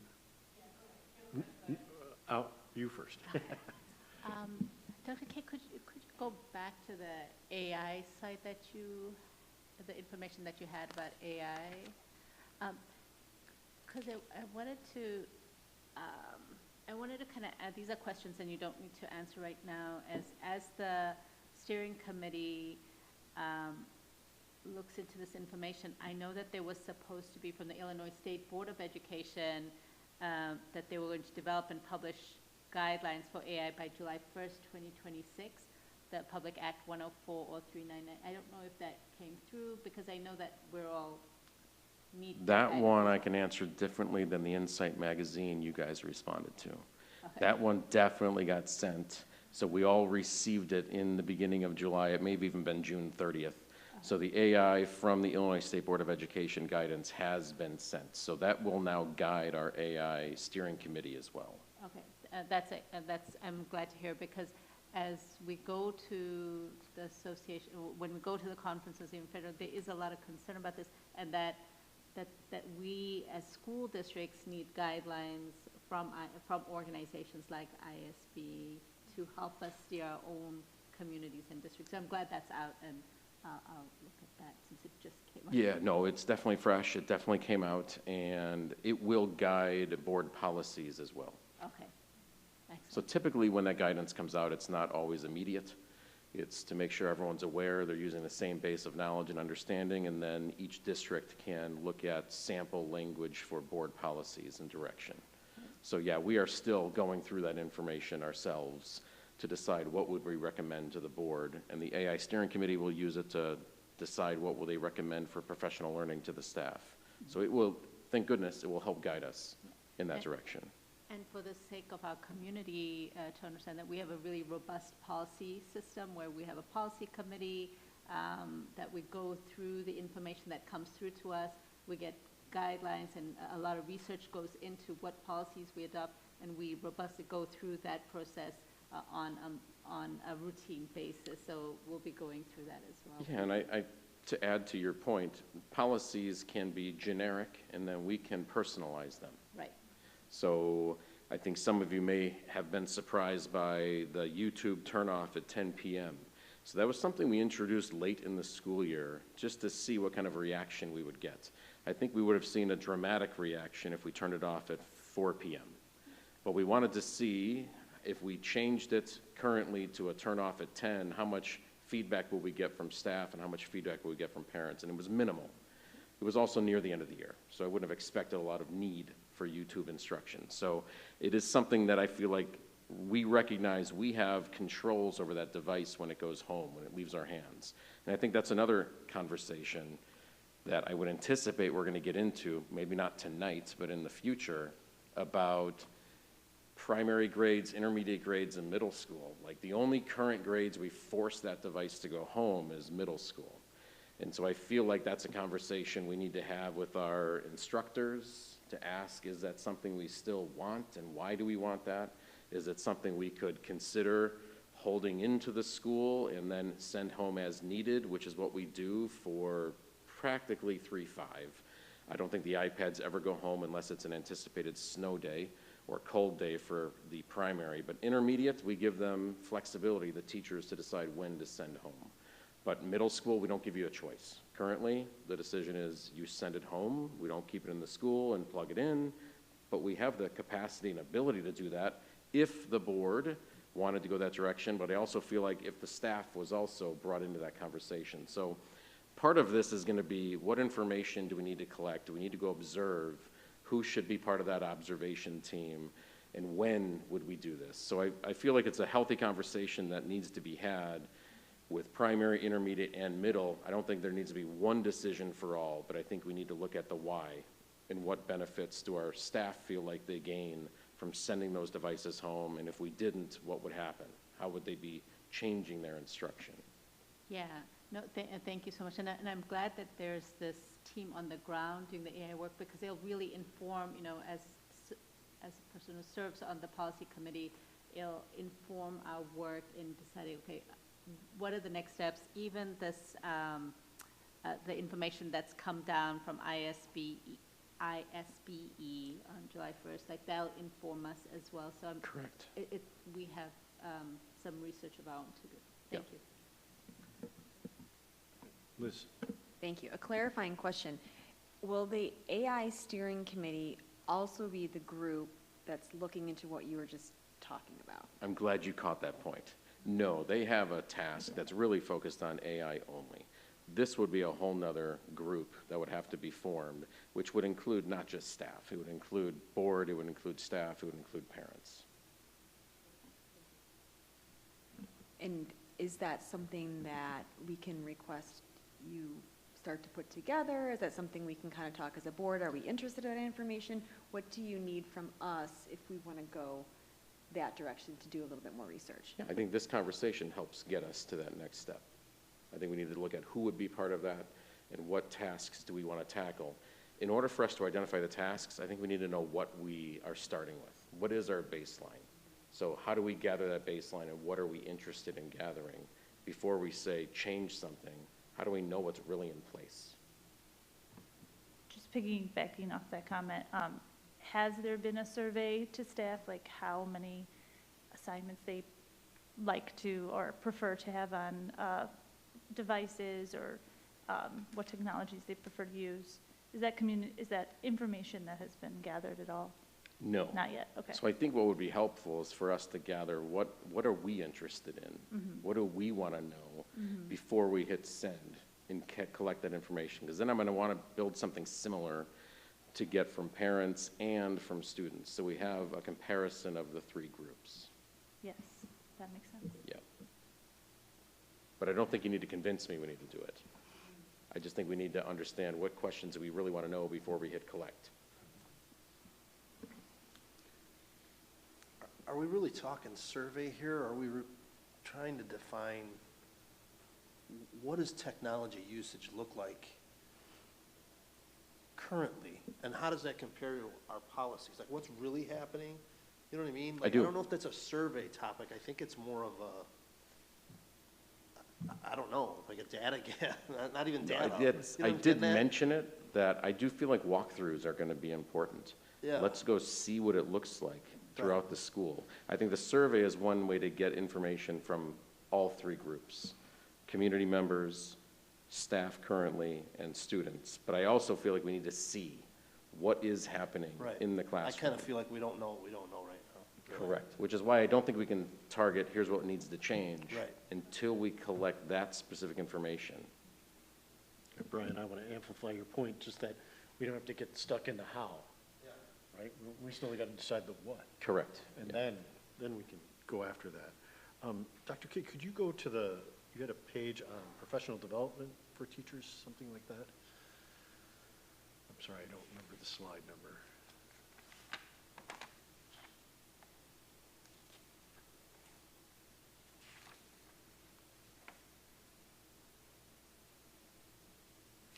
You first. Dr. K, could you go back to the AI site that the information that you had about AI? Because I wanted to kind of add, these are questions and you don't need to answer right now, as the steering committee looks into this information. I know that there was supposed to be from the Illinois State Board of Education that they were going to develop and publish guidelines for AI by July 1st, 2026, the Public Act 104 or 399. I don't know if that came through because I know that we're all need that one I can answer differently than the Insight magazine you guys responded to. Okay. That one definitely got sent. So we all received it in the beginning of July. It may have even been June 30th. Okay. So the AI from the Illinois State Board of Education guidance has been sent. So that will now guide our AI steering committee as well. Okay, I'm glad to hear, because as we go to the association, when we go to the conferences in federal, there is a lot of concern about this, and that we as school districts need guidelines from organizations like ISB to help us steer our own communities and districts. So I'm glad that's out, and I'll look at that since it just came out. Yeah, no, it's definitely fresh. It definitely came out, and it will guide board policies as well. Okay. Excellent. So typically when that guidance comes out, it's not always immediate. It's to make sure everyone's aware they're using the same base of knowledge and understanding, and then each district can look at sample language for board policies and direction. So yeah, we are still going through that information ourselves to decide what would we recommend to the board, and the AI steering committee will use it to decide what will they recommend for professional learning to the staff. So it will, thank goodness, it will help guide us in that direction. And for the sake of our community, to understand that we have a really robust policy system where we have a policy committee that we go through the information that comes through to us. We get guidelines, and a lot of research goes into what policies we adopt, and we robustly go through that process on a routine basis. So we'll be going through that as well. Yeah, and I to add to your point, policies can be generic, and then we can personalize them. Right. So I think some of you may have been surprised by the YouTube turnoff at 10 p.m. So that was something we introduced late in the school year just to see what kind of reaction we would get. I think we would have seen a dramatic reaction if we turned it off at 4 p.m. But we wanted to see if we changed it currently to a turn off at 10, how much feedback will we get from staff and how much feedback will we get from parents, and it was minimal. It was also near the end of the year, so I wouldn't have expected a lot of need for YouTube instruction. So it is something that I feel like we recognize we have controls over that device when it goes home, when it leaves our hands. And I think that's another conversation that I would anticipate we're going to get into, maybe not tonight, but in the future, about primary grades, intermediate grades, and middle school. Like the only current grades we force that device to go home is middle school. And so I feel like that's a conversation we need to have with our instructors to ask, is that something we still want, and why do we want that? Is it something we could consider holding into the school and then send home as needed, which is what we do for practically 3-5. I don't think the iPads ever go home unless it's an anticipated snow day or cold day for the primary. But intermediate, we give them flexibility, the teachers, to decide when to send home. But middle school, we don't give you a choice. Currently, the decision is you send it home. We don't keep it in the school and plug it in, but we have the capacity and ability to do that if the board wanted to go that direction, but I also feel like if the staff was also brought into that conversation. So part of this is going to be, what information do we need to collect? Do we need to go observe? Who should be part of that observation team? And when would we do this? So I feel like it's a healthy conversation that needs to be had with primary, intermediate, and middle. I don't think there needs to be one decision for all, but I think we need to look at the why and what benefits do our staff feel like they gain from sending those devices home, and if we didn't, what would happen? How would they be changing their instruction? Yeah, no, thank you so much. And I'm glad that there's this team on the ground doing the AI work, because they'll really inform, as a person who serves on the policy committee, it'll inform our work in deciding, okay, what are the next steps? Even this, the information that's come down from ISBE on July 1st, like that'll inform us as well. So Correct. We have some research of our own to do. Thank you. Liz? Thank you. A clarifying question. Will the AI steering committee also be the group that's looking into what you were just talking about? I'm glad you caught that point. No, they have a task that's really focused on AI only. This would be a whole nother group that would have to be formed, which would include not just staff. It would include board, it would include staff, it would include parents. And is that something that we can request you start to put together? Is that something we can kind of talk as a board? Are we interested in that information? What do you need from us if we want to go that direction to do a little bit more research? I think this conversation helps get us to that next step. I think we need to look at who would be part of that and what tasks do we want to tackle. In order for us to identify the tasks, I think we need to know what we are starting with. What is our baseline? So how do we gather that baseline, and what are we interested in gathering before we say change something? How do we know what's really in place? Just piggybacking off that comment, has there been a survey to staff, like how many assignments they like to or prefer to have on devices, or what technologies they prefer to use? Is that information that has been gathered at all? No. Not yet, okay. So I think what would be helpful is for us to gather what are we interested in? What do we want to know before we hit send and collect that information? Because then I'm going to want to build something similar to get from parents and from students. So we have a comparison of the three groups. Yes, that makes sense. Yeah. But I don't think you need to convince me we need to do it. I just think we need to understand what questions we really want to know before we hit collect. Are we really talking survey here, or are we trying to define what does technology usage look like currently, and how does that compare to our policies? Like, what's really happening? You know what I mean? Like, I do. I don't know if that's a survey topic. I think it's more of a, I don't know, like a data gap, not even data. I did mention it, that I do feel like walkthroughs are going to be important. Yeah. Let's go see what it looks like throughout the school. I think the survey is one way to get information from all three groups: community members, staff currently, and students. But I also feel like we need to see what is happening in the classroom. I kind of feel like we don't know what we don't know right now. Correct, which is why I don't think we can target, here's what needs to change, Right. until we collect that specific information. Brian, I want to amplify your point, just that we don't have to get stuck in the how, right? We still got to decide the what. Correct. And then we can go after that. Dr. K, could you go to you had a page on professional development for teachers, something like that? I'm sorry, I don't remember the slide number.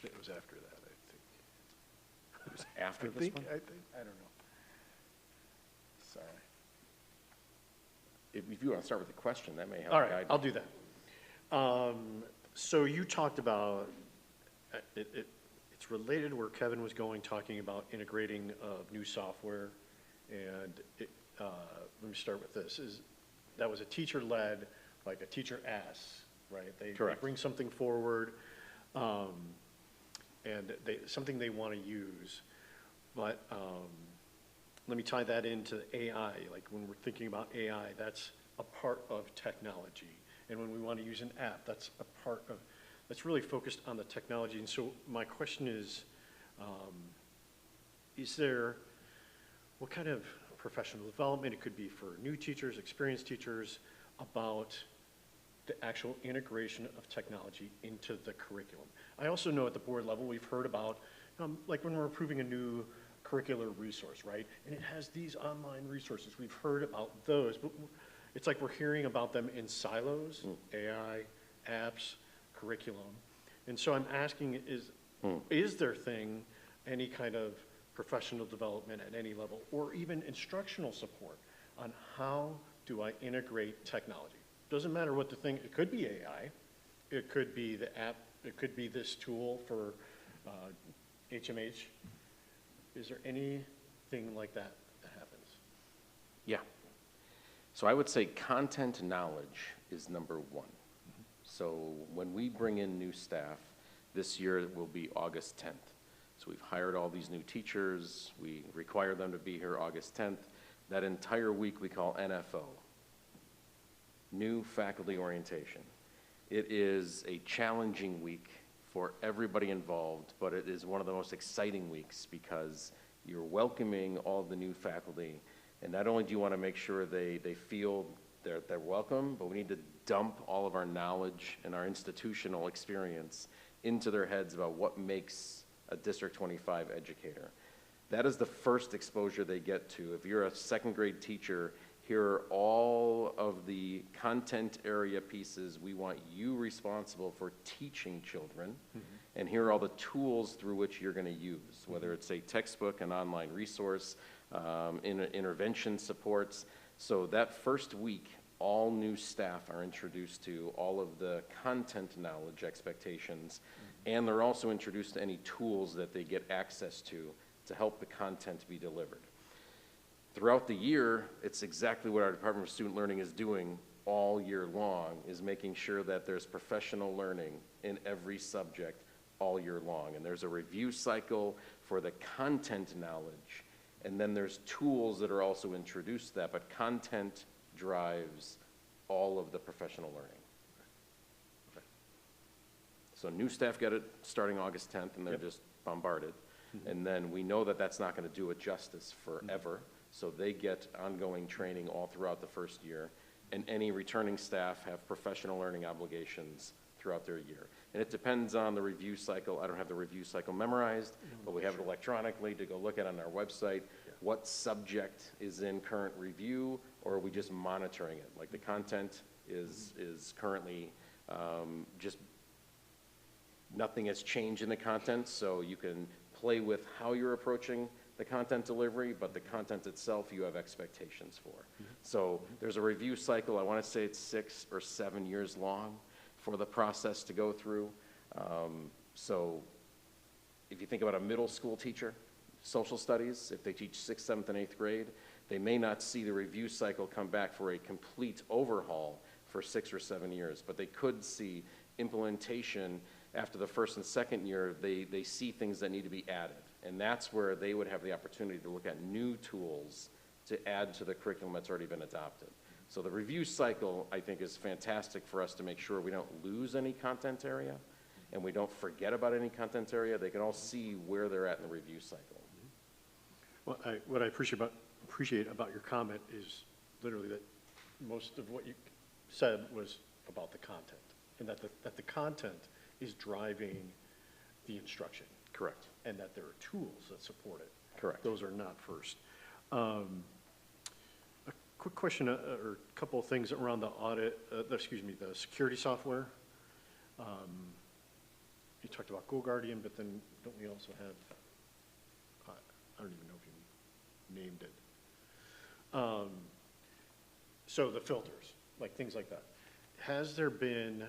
It was after that, I think. It was after this one? I don't know. Sorry. If you want to start with the question, that may help All guide right, me. I'll do that. So you talked about, it's related where Kevin was going, talking about integrating of new software. And let me start with this, that was a teacher-led, like a teacher asks, right? They Correct. bring something forward, and something they want to use. But let me tie that into AI. Like when we're thinking about AI, that's a part of technology. And when we want to use an app, that's a part of, that's really focused on the technology. And so my question is there, what kind of professional development, it could be for new teachers, experienced teachers, about the actual integration of technology into the curriculum? I also know at the board level, we've heard about, like when we're approving a new curricular resource, right? And it has these online resources. We've heard about those, but it's like we're hearing about them in silos, AI, apps, curriculum. And so I'm asking, is there any kind of professional development at any level, or even instructional support on how do I integrate technology? Doesn't matter what the thing, it could be AI, it could be the app, it could be this tool for HMH. Is there anything like that that happens? Yeah. So I would say content knowledge is number one. So when we bring in new staff, this year it will be August 10th. So we've hired all these new teachers. We require them to be here August 10th. That entire week we call NFO, New Faculty Orientation. It is a challenging week for everybody involved, but it is one of the most exciting weeks because you're welcoming all the new faculty. And not only do you want to make sure they feel they're welcome, but we need to dump all of our knowledge and our institutional experience into their heads about what makes a District 25 educator. That is the first exposure they get to. If you're a second grade teacher, here are all of the content area pieces we want you responsible for teaching children, and here are all the tools through which you're going to use, whether it's a textbook, an online resource, intervention supports. So that first week, all new staff are introduced to all of the content knowledge expectations, and they're also introduced to any tools that they get access to help the content be delivered. Throughout the year, it's exactly what our Department of Student Learning is doing all year long, is making sure that there's professional learning in every subject all year long. And there's a review cycle for the content knowledge, and then there's tools that are also introduced to that, but content drives all of the professional learning. Okay. So new staff get it starting August 10th, and they're just bombarded. And then we know that that's not going to do it justice forever. So they get ongoing training all throughout the first year, and any returning staff have professional learning obligations throughout their year. And it depends on the review cycle. I don't have the review cycle memorized, but we have it electronically to go look at on our website. What subject is in current review, or are we just monitoring it? Like the content is currently just, nothing has changed in the content, so you can play with how you're approaching the content delivery, but the content itself you have expectations for. So there's a review cycle. I want to say it's 6 or 7 years long for the process to go through. So if you think about a middle school teacher, social studies, if they teach 6th, 7th, and 8th grade, they may not see the review cycle come back for a complete overhaul for 6 or 7 years, but they could see implementation after the 1st and 2nd year. They see things that need to be added. And that's where they would have the opportunity to look at new tools to add to the curriculum that's already been adopted. So the review cycle, I think, is fantastic for us to make sure we don't lose any content area and we don't forget about any content area. They can all see where they're at in the review cycle. Well, what I appreciate about your comment is literally that most of what you said was about the content, and that the content is driving the instruction. Correct. And that there are tools that support it. Correct. Those are not first. A quick question, or a couple of things around the audit, the security software. You talked about GoGuardian, but then don't we also have, I don't even know if you named it. So the filters, like things like that. Has there been,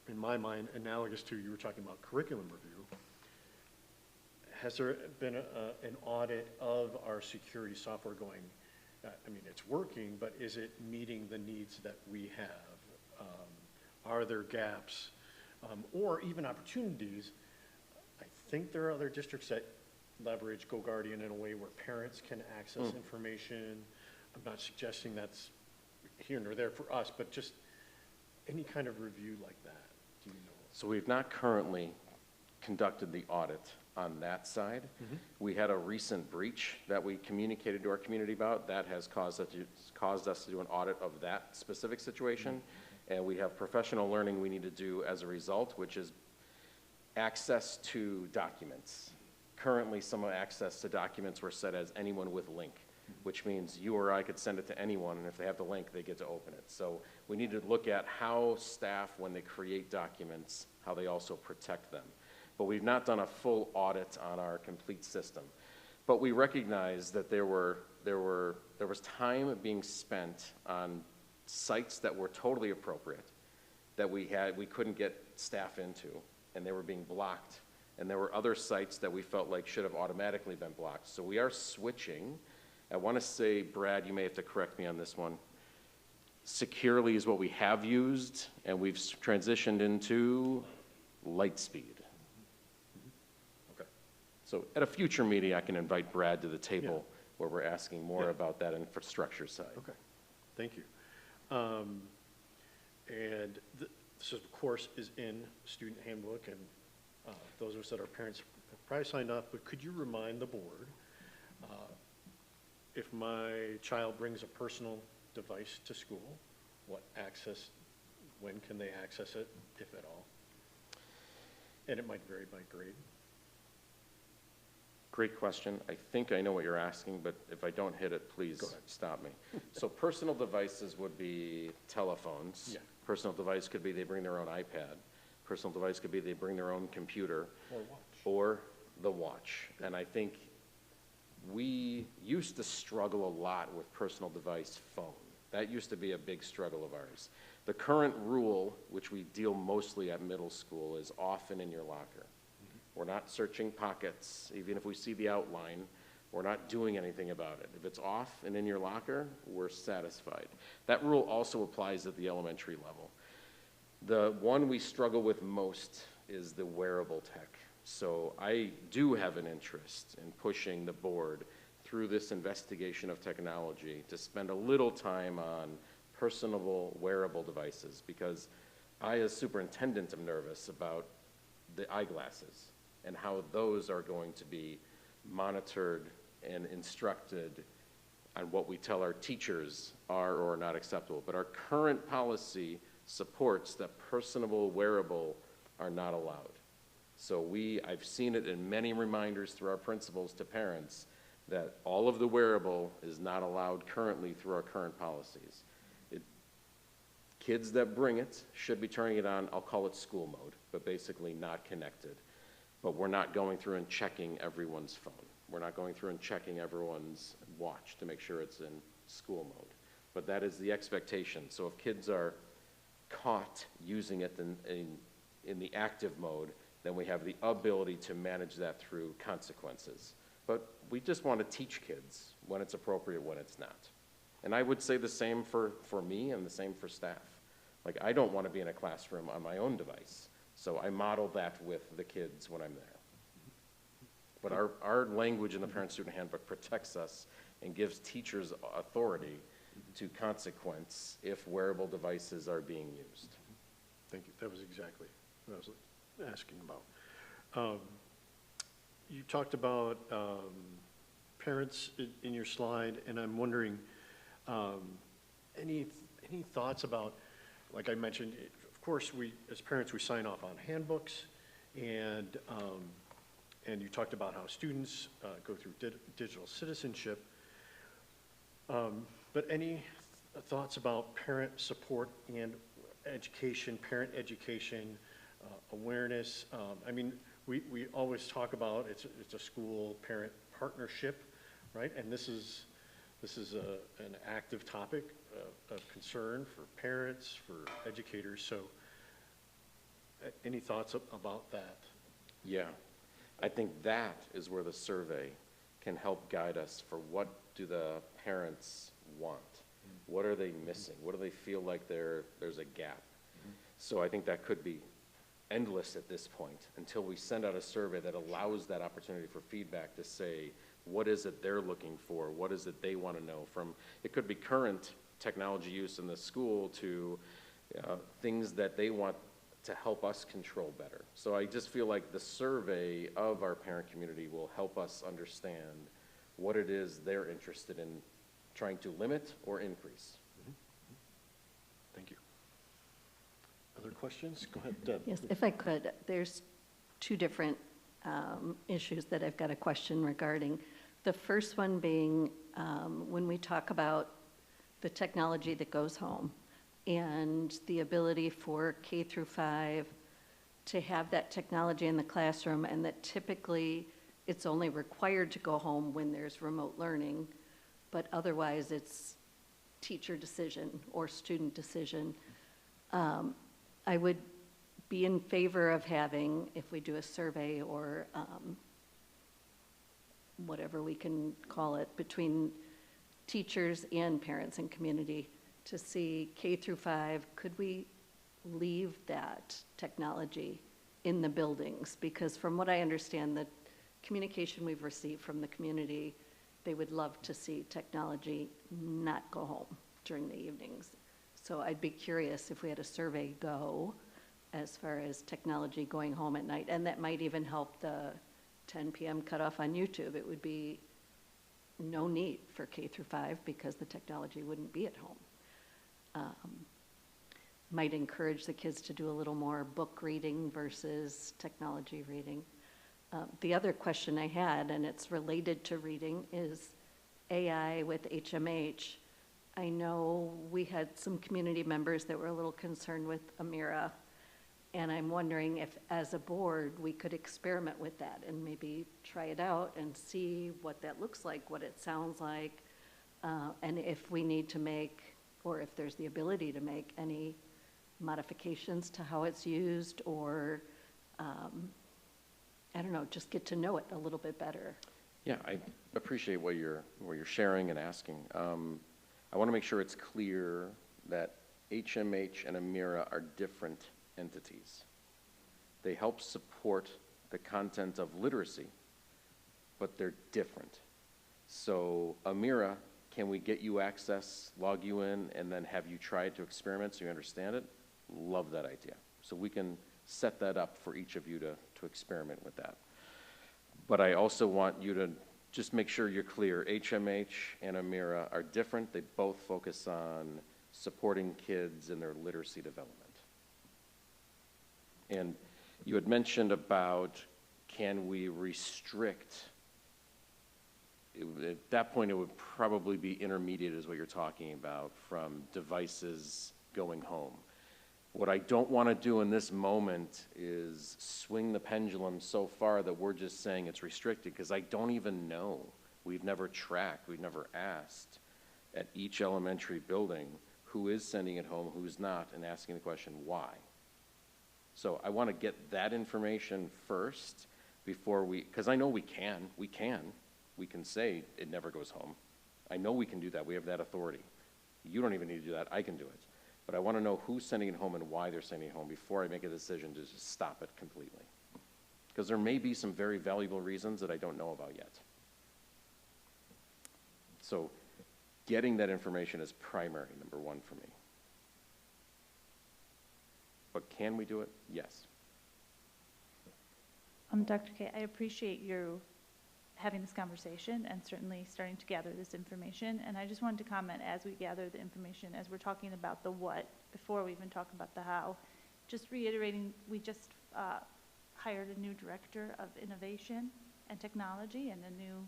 in my mind, analogous to you were talking about curriculum review, has there been an audit of our security software going, I mean, it's working, but is it meeting the needs that we have? Are there gaps or even opportunities? I think there are other districts that leverage GoGuardian in a way where parents can access information I'm not suggesting that's here nor there for us, but just any kind of review like that, do you know? So we've not currently conducted the audit on that side. We had a recent breach that we communicated to our community about. That has caused us to do an audit of that specific situation. And we have professional learning we need to do as a result, which is access to documents. Currently, some access to documents were set as anyone with link, which means you or I could send it to anyone, and if they have the link, they get to open it. So we need to look at how staff, when they create documents, how they also protect them. But we've not done a full audit on our complete system. But we recognize that there was time being spent on sites that were totally appropriate, that we couldn't get staff into, and they were being blocked. And there were other sites that we felt like should have automatically been blocked. So we are switching. I want to say, Brad, you may have to correct me on this one. Securely is what we have used, and we've transitioned into Lightspeed. Okay. So at a future meeting, I can invite Brad to the table where we're asking more about that infrastructure side. Okay, thank you. And this, of course, is in student handbook, and those of us that are parents have probably signed up, but could you remind the board, if my child brings a personal device to school, what access, when can they access it, if at all? And it might vary by grade. Great question. I think I know what you're asking, but if I don't hit it, please stop me. So personal devices would be telephones. Yeah. Personal device could be they bring their own iPad. Personal device could be they bring their own computer. Or watch. Or the watch. And I think we used to struggle a lot with personal device phone. That used to be a big struggle of ours. The current rule, which we deal mostly at middle school, is often in your locker. We're not searching pockets. Even if we see the outline, we're not doing anything about it. If it's off and in your locker, we're satisfied. That rule also applies at the elementary level. The one we struggle with most is the wearable tech. So I do have an interest in pushing the board through this investigation of technology to spend a little time on personable wearable devices, because I, as superintendent, am nervous about the eyeglasses and how those are going to be monitored and instructed on what we tell our teachers are or are not acceptable. But our current policy supports that personable wearable are not allowed. So I've seen it in many reminders through our principals to parents that all of the wearable is not allowed currently through our current policies. Kids that bring it should be turning it on, I'll call it school mode, but basically not connected. But we're not going through and checking everyone's phone. We're not going through and checking everyone's watch to make sure it's in school mode. But that is the expectation. So if kids are caught using it in the active mode, then we have the ability to manage that through consequences. But we just want to teach kids when it's appropriate, when it's not. And I would say the same for me and the same for staff. Like, I don't want to be in a classroom on my own device. So I model that with the kids when I'm there. But our language in the parent-student handbook protects us and gives teachers authority to consequence if wearable devices are being used. Thank you. That was exactly what I was asking about. You talked about parents in your slide, and I'm wondering, any thoughts about, like I mentioned, of course, as parents, we sign off on handbooks, and you talked about how students go through digital citizenship. But any thoughts about parent support and education, parent education, awareness? I mean, we always talk about it's a school-parent partnership, right? And this is an active topic of concern for parents, for educators. So any thoughts about that? Yeah, I think that is where the survey can help guide us for what do the parents want? What are they missing? What do they feel like there's a gap? So I think that could be endless at this point until we send out a survey that allows that opportunity for feedback to say, What is it they're looking for? What is it they want to know from, it could be current technology use in the school to things that they want to help us control better. So I just feel like the survey of our parent community will help us understand what it is they're interested in trying to limit or increase. Thank you. Other questions? Go ahead, Deb. Yes, if I could, there's two different issues that I've got a question regarding. The first one being when we talk about the technology that goes home and the ability for K through 5 to have that technology in the classroom, and that typically it's only required to go home when there's remote learning, but otherwise it's teacher decision or student decision. I would be in favor of having, if we do a survey or whatever we can call it, between teachers and parents and community to see K through 5, could we leave that technology in the buildings? Because from what I understand, the communication we've received from the community, they would love to see technology not go home during the evenings. So I'd be curious if we had a survey go as far as technology going home at night, and that might even help the 10 p.m. cutoff on YouTube. It would be no need for K through 5 because the technology wouldn't be at home. Might encourage the kids to do a little more book reading versus technology reading. The other question I had, and it's related to reading, is AI with HMH. I know we had some community members that were a little concerned with Amira, and I'm wondering if, as a board, we could experiment with that and maybe try it out and see what that looks like, what it sounds like, and if we need to make, or if there's the ability to make any modifications to how it's used, or I don't know, just get to know it a little bit better. Yeah, I appreciate what you're sharing and asking. I want to make sure it's clear that HMH and Amira are different entities. They help support the content of literacy, but they're different. So Amira, can we get you access, log you in, and then have you try it to experiment so you understand it? Love that idea. So we can set that up for each of you to experiment with that. But I also want you to just make sure you're clear. HMH and Amira are different. They both focus on supporting kids in their literacy development. And you had mentioned about, can we restrict? At that point, it would probably be intermediate is what you're talking about, from devices going home. What I don't want to do in this moment is swing the pendulum so far that we're just saying it's restricted, because I don't even know. We've never tracked, we've never asked at each elementary building who is sending it home, who's not, and asking the question, why? So I want to get that information first before because I know we can say it never goes home. I know we can do that. We have that authority. You don't even need to do that. I can do it. But I want to know who's sending it home and why they're sending it home before I make a decision to just stop it completely. Because there may be some very valuable reasons that I don't know about yet. So getting that information is primary, number one for me. But can we do it? Yes. Dr. K, I appreciate you having this conversation and certainly starting to gather this information. And I just wanted to comment, as we gather the information, as we're talking about the what, before we even talk about the how, just reiterating, we just hired a new director of innovation and technology and a new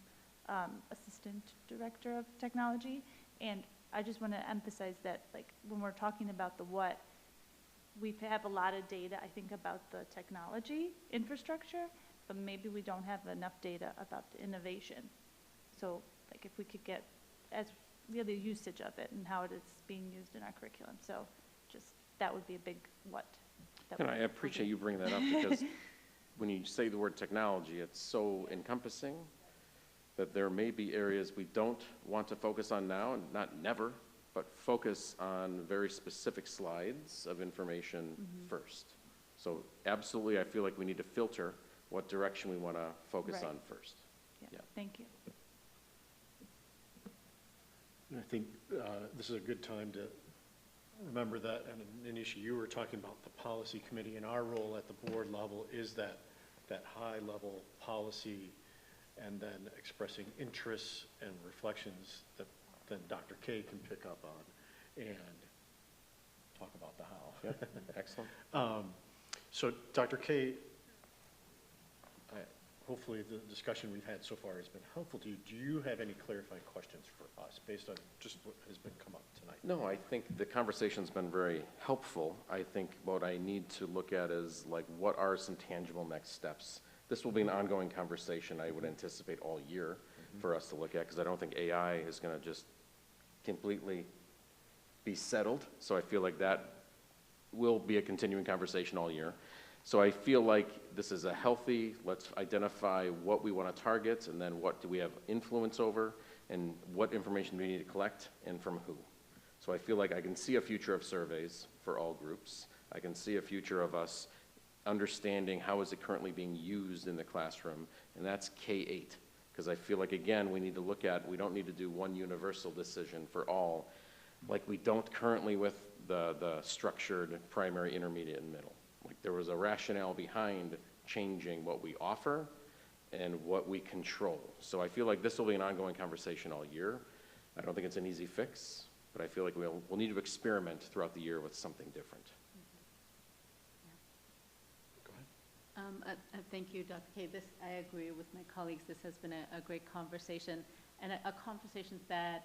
assistant director of technology. And I just want to emphasize that, like, when we're talking about the what, we have a lot of data, I think, about the technology infrastructure, but maybe we don't have enough data about the innovation. So, like, if we could get as really usage of it and how it is being used in our curriculum. So just, that would be a big what. And I appreciate you bringing that up, because when you say the word technology, it's so encompassing that there may be areas we don't want to focus on now, and not never, but focus on very specific slides of information first. So absolutely, I feel like we need to filter what direction we want to focus on first. Yeah. Thank you. And I think this is a good time to remember that, and an issue you were talking about, the policy committee, and our role at the board level is that high-level policy, and then expressing interests and reflections that then Dr. K can pick up on and talk about the how. Yep. Excellent. So Dr. K, hopefully the discussion we've had so far has been helpful to you. Do you have any clarifying questions for us based on just what has been come up tonight? No, I think the conversation's been very helpful. I think what I need to look at is like, what are some tangible next steps? This will be an ongoing conversation I would anticipate all year for us to look at, because I don't think AI is going to just completely be settled. So I feel like that will be a continuing conversation all year. So I feel like this is a healthy, let's identify what we want to target, and then what do we have influence over, and what information do we need to collect, and from who. So I feel like I can see a future of surveys for all groups. I can see a future of us understanding how is it currently being used in the classroom, and that's K-8. Because I feel like, again, we need to look at, we don't need to do one universal decision for all, like we don't currently with the structured primary, intermediate, and middle. Like there was a rationale behind changing what we offer and what we control. So I feel like this will be an ongoing conversation all year. I don't think it's an easy fix, but I feel like we'll need to experiment throughout the year with something different. Go ahead. Thank you, Dr. K. I agree with my colleagues. This has been a great conversation, and a conversation that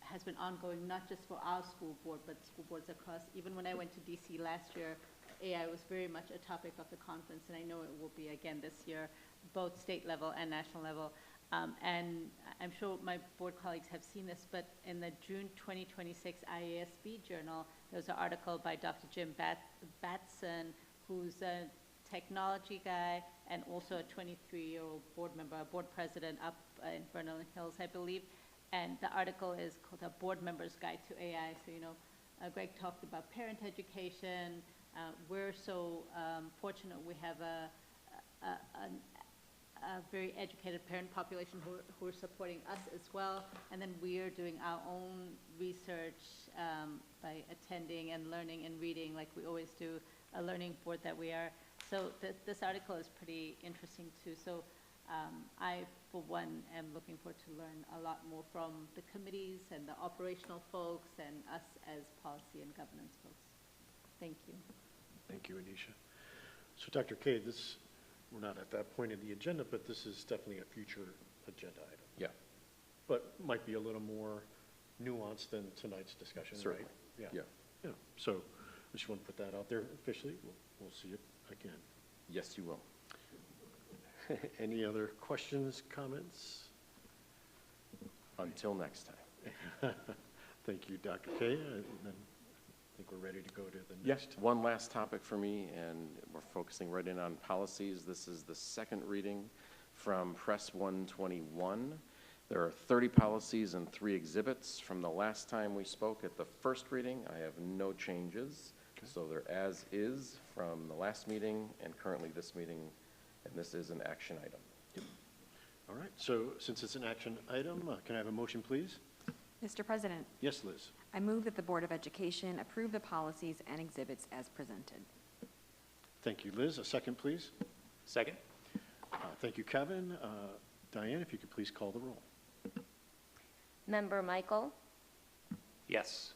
has been ongoing, not just for our school board, but school boards across. Even when I went to DC last year, AI was very much a topic of the conference, and I know it will be again this year, both state level and national level. And I'm sure my board colleagues have seen this, but in the June 2026 IASB journal, there's an article by Dr. Jim Batson, who's a technology guy and also a 23-year-old board member, a board president up in Vernon Hills, I believe. And the article is called A Board Member's Guide to AI. So, Greg talked about parent education. We're so fortunate we have a very educated parent population who are supporting us as well. And then we are doing our own research by attending and learning and reading like we always do, a learning board that we are. So this article is pretty interesting too. So I, for one, am looking forward to learn a lot more from the committees and the operational folks and us as policy and governance folks. Thank you. Thank you, Anisha. So Dr. K, we're not at that point in the agenda, but this is definitely a future agenda item. Yeah. But might be a little more nuanced than tonight's discussion, Certainly. right? Yeah. Yeah. So I just want to put that out there officially. We'll see it again. Yes, you will. Any other questions, comments? Until next time. Thank you, Dr. K. And then I think we're ready to go to the Yes, next. one last topic for me, and we're focusing right in on policies. This is the second reading from Press 121. There are 30 policies and 3 exhibits. From the last time we spoke at the first reading, I have no changes. Okay. So they're as is from the last meeting and currently this meeting, and this is an action item. Yep. All right, so since it's an action item, can I have a motion, please? Mr. President, Yes, Liz. I move that the Board of Education approve the policies and exhibits as presented. Thank you, Liz. A second, please. Second? Thank you, Kevin. Diane, if you could please call the roll. Member Michael, Yes.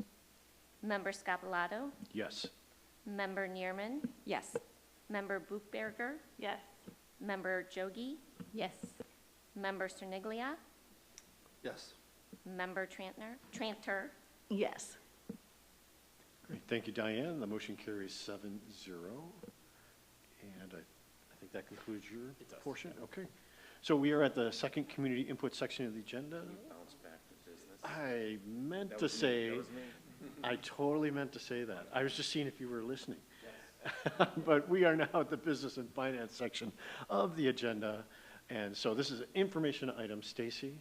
Member Scapalato, Yes. Member Neerman, Yes. Member Buchberger, Yes. Member Jogi, Yes. Member Cerniglia, Yes. Member Tranter, Yes. Great. Thank you, Diane. The motion carries 7-0. And I think that concludes your portion. Okay. So we are at the second community input section of the agenda. Bounce back to business. I meant to say, I totally meant to say that. I was just seeing if you were listening. Yes. But we are now at the business and finance section of the agenda. And so this is an information item. Stacy,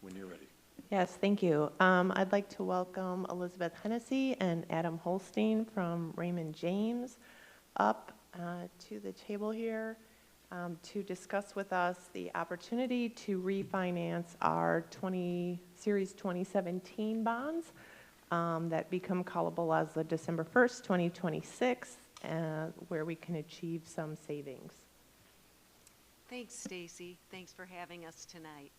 when you're ready. Yes, thank you. I'd like to welcome Elizabeth Hennessy and Adam Holstein from Raymond James up to the table here to discuss with us the opportunity to refinance our Series 2017 bonds that become callable as of December 1st, 2026, where we can achieve some savings. Thanks, Stacy. Thanks for having us tonight.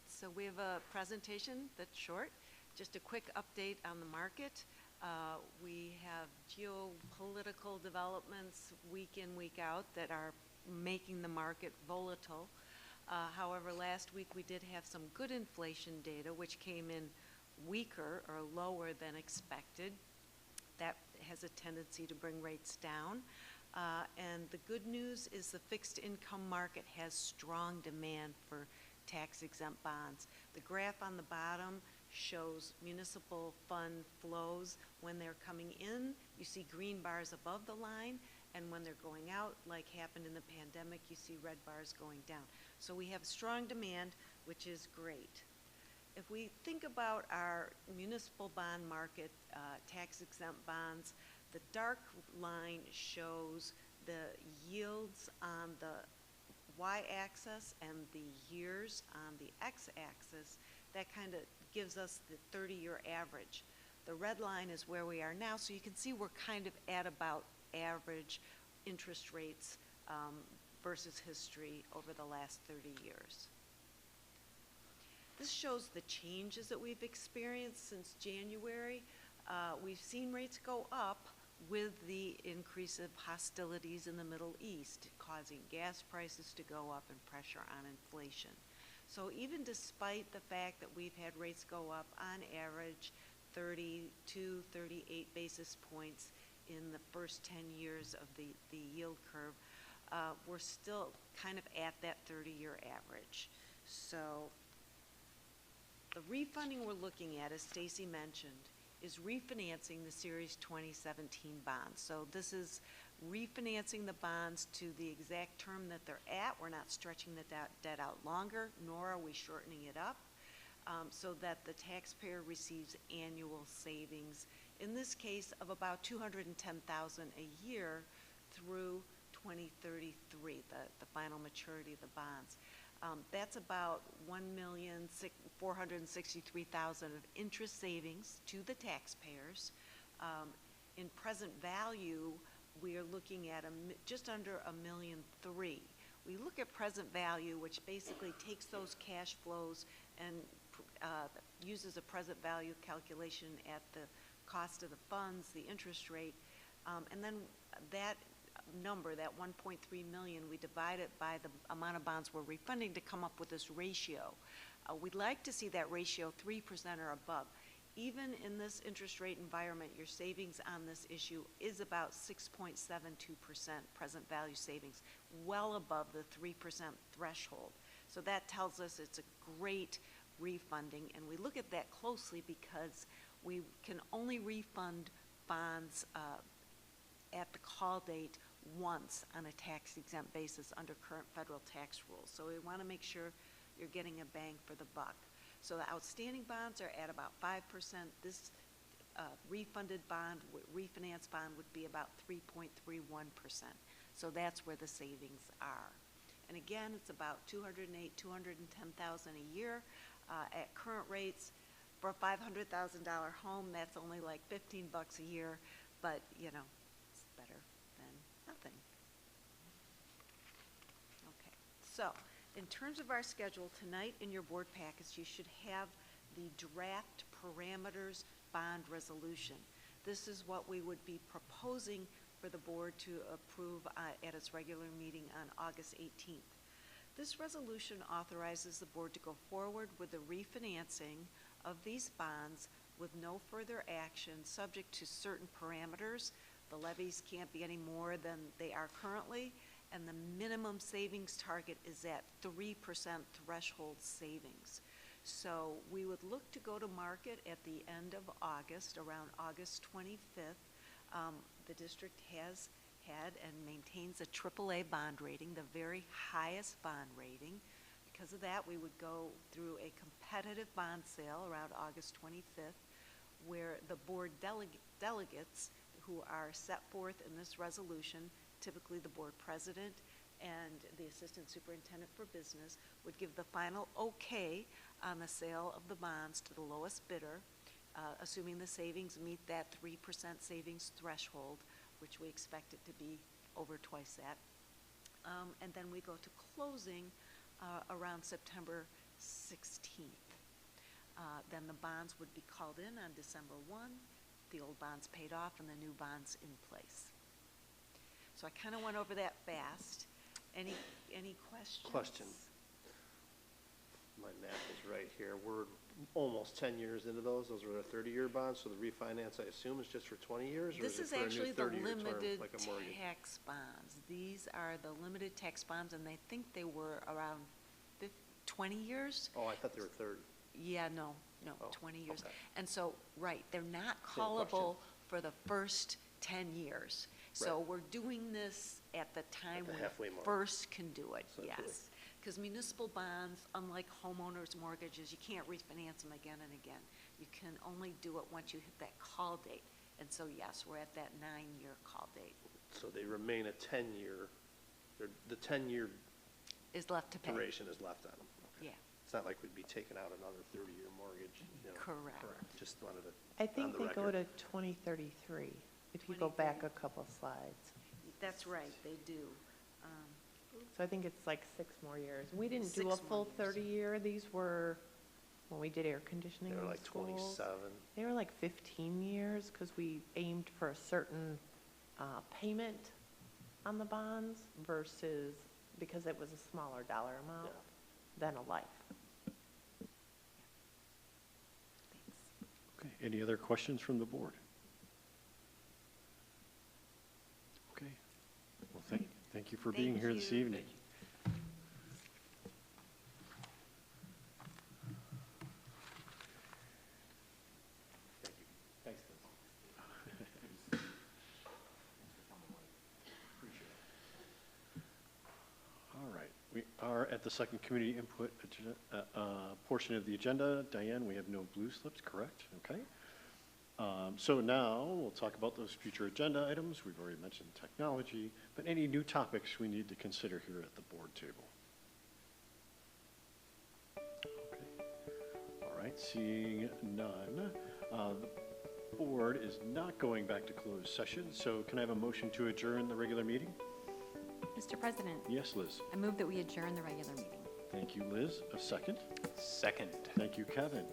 So we have a presentation that's short. Just a quick update on the market. We have geopolitical developments week in, week out that are making the market volatile. However, last week we did have some good inflation data, which came in weaker or lower than expected. That has a tendency to bring rates down. And the good news is the fixed income market has strong demand for tax-exempt bonds. The graph on the bottom shows municipal fund flows. When they're coming in, you see green bars above the line, and when they're going out, like happened in the pandemic, you see red bars going down. So we have strong demand, which is great. If we think about our municipal bond market, tax-exempt bonds, the dark line shows the yields on the y-axis and the years on the x-axis. That kind of gives us the 30-year average. The red line is where we are now, so you can see we're kind of at about average interest rates versus history over the last 30 years. This shows the changes that we've experienced since January. We've seen rates go up with the increase of hostilities in the Middle East, causing gas prices to go up and pressure on inflation. So even despite the fact that we've had rates go up on average 32, 38 basis points in the first 10 years of the yield curve, we're still kind of at that 30-year average. So the refunding we're looking at, as Stacy mentioned, is refinancing the Series 2017 bonds. So this is refinancing the bonds to the exact term that they're at. We're not stretching the debt out longer, nor are we shortening it up, so that the taxpayer receives annual savings, in this case of about $210,000 a year through 2033, the final maturity of the bonds. That's about $1,463,000 of interest savings to the taxpayers. In present value, we are looking at just under $1.3 million. We look at present value, which basically takes those cash flows and uses a present value calculation at the cost of the funds, the interest rate, and then that number, that 1.3 million, we divide it by the amount of bonds we're refunding to come up with this ratio. We'd like to see that ratio 3% or above. Even in this interest rate environment, your savings on this issue is about 6.72% present value savings, well above the 3% threshold. So that tells us it's a great refunding, and we look at that closely because we can only refund bonds at the call date once on a tax-exempt basis under current federal tax rules. So we want to make sure you're getting a bang for the buck. So the outstanding bonds are at about 5%. This refunded bond, refinance bond would be about 3.31%. So that's where the savings are. And again, it's about $210,000 a year at current rates. For a $500,000 home, that's only like $15 a year, but you know, it's better than nothing. Okay, so in terms of our schedule tonight in your board packets, you should have the draft parameters bond resolution. This is what we would be proposing for the board to approve at its regular meeting on August 18th. This resolution authorizes the board to go forward with the refinancing of these bonds with no further action, subject to certain parameters. The levies can't be any more than they are currently, and the minimum savings target is at 3% threshold savings. So we would look to go to market at the end of August, around August 25th. The district has had and maintains a AAA bond rating, the very highest bond rating. Because of that, we would go through a competitive bond sale around August 25th, where the board delegates who are set forth in this resolution, typically the board president and the Assistant Superintendent for Business would give the final okay on the sale of the bonds to the lowest bidder, assuming the savings meet that 3% savings threshold, which we expect it to be over twice that. And then we go to closing around September 16th. Then the bonds would be called in on December 1, the old bonds paid off, and the new bonds in place. So I kind of went over that fast. Any questions? Question. My math is right here. We're almost 10 years into those. Those were the 30-year bonds, so the refinance, I assume, is just for 20 years? Or This is is it for a new actually the 30-year term, limited like a mortgage? tax bonds. These are the limited tax bonds, and I think they were around 20 years. Oh, I thought they were 30. Yeah, no, Oh, 20 years. okay. And so, right, they're not Same question. callable for the first 10 years. So Right. we're doing this at the time the we halfway mark. first can do it, Essentially. yes. Because municipal bonds, unlike homeowners' mortgages, you can't refinance them again and again. You can only do it once you hit that call date. And so, yes, we're at that 9-year call date. So they remain a 10-year, the 10-year Is left to pay. duration is left on them. Okay. Yeah, It's not like we'd be taking out another 30-year mortgage, you know. correct. Just wanted to, I on think the they go record. to 2033, if you go back a couple slides. That's right, they do. So I think it's like 6 more years. We didn't do a 6 more full years. 30-year. These were, when we did air conditioning They in were the like schools. 27. They were like 15 years because we aimed for a certain payment on the bonds versus, because it was a smaller dollar amount than a life. Okay, any other questions from the board? Okay, well, thank you for being Thank here this you. evening. Thanks, All right, we are at the second community input portion of the agenda. Diane, we have no blue slips, correct? Okay. So now we'll talk about those future agenda items. We've already mentioned technology, but any new topics we need to consider here at the board table? Okay. All right, seeing none, the board is not going back to closed session, so can I have a motion to adjourn the regular meeting? Mr. President, Yes, Liz. I move that we adjourn the regular meeting. Thank you, Liz. A second? Second. Thank you, Kevin.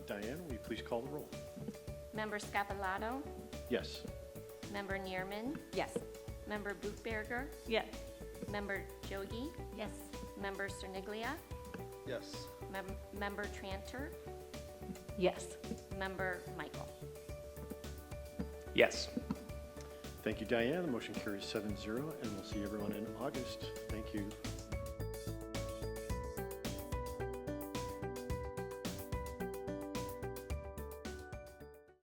Diane, will you please call the roll? Member Scapalato, Yes. Member Neerman, Yes. Member Buchberger, Yes. Member Jogi, Yes. Member Cerniglia, Yes. Member Tranter, Yes. Member Michael. Yes. Thank you, Diane. The motion carries 7-0, and we'll see everyone in August. Thank you.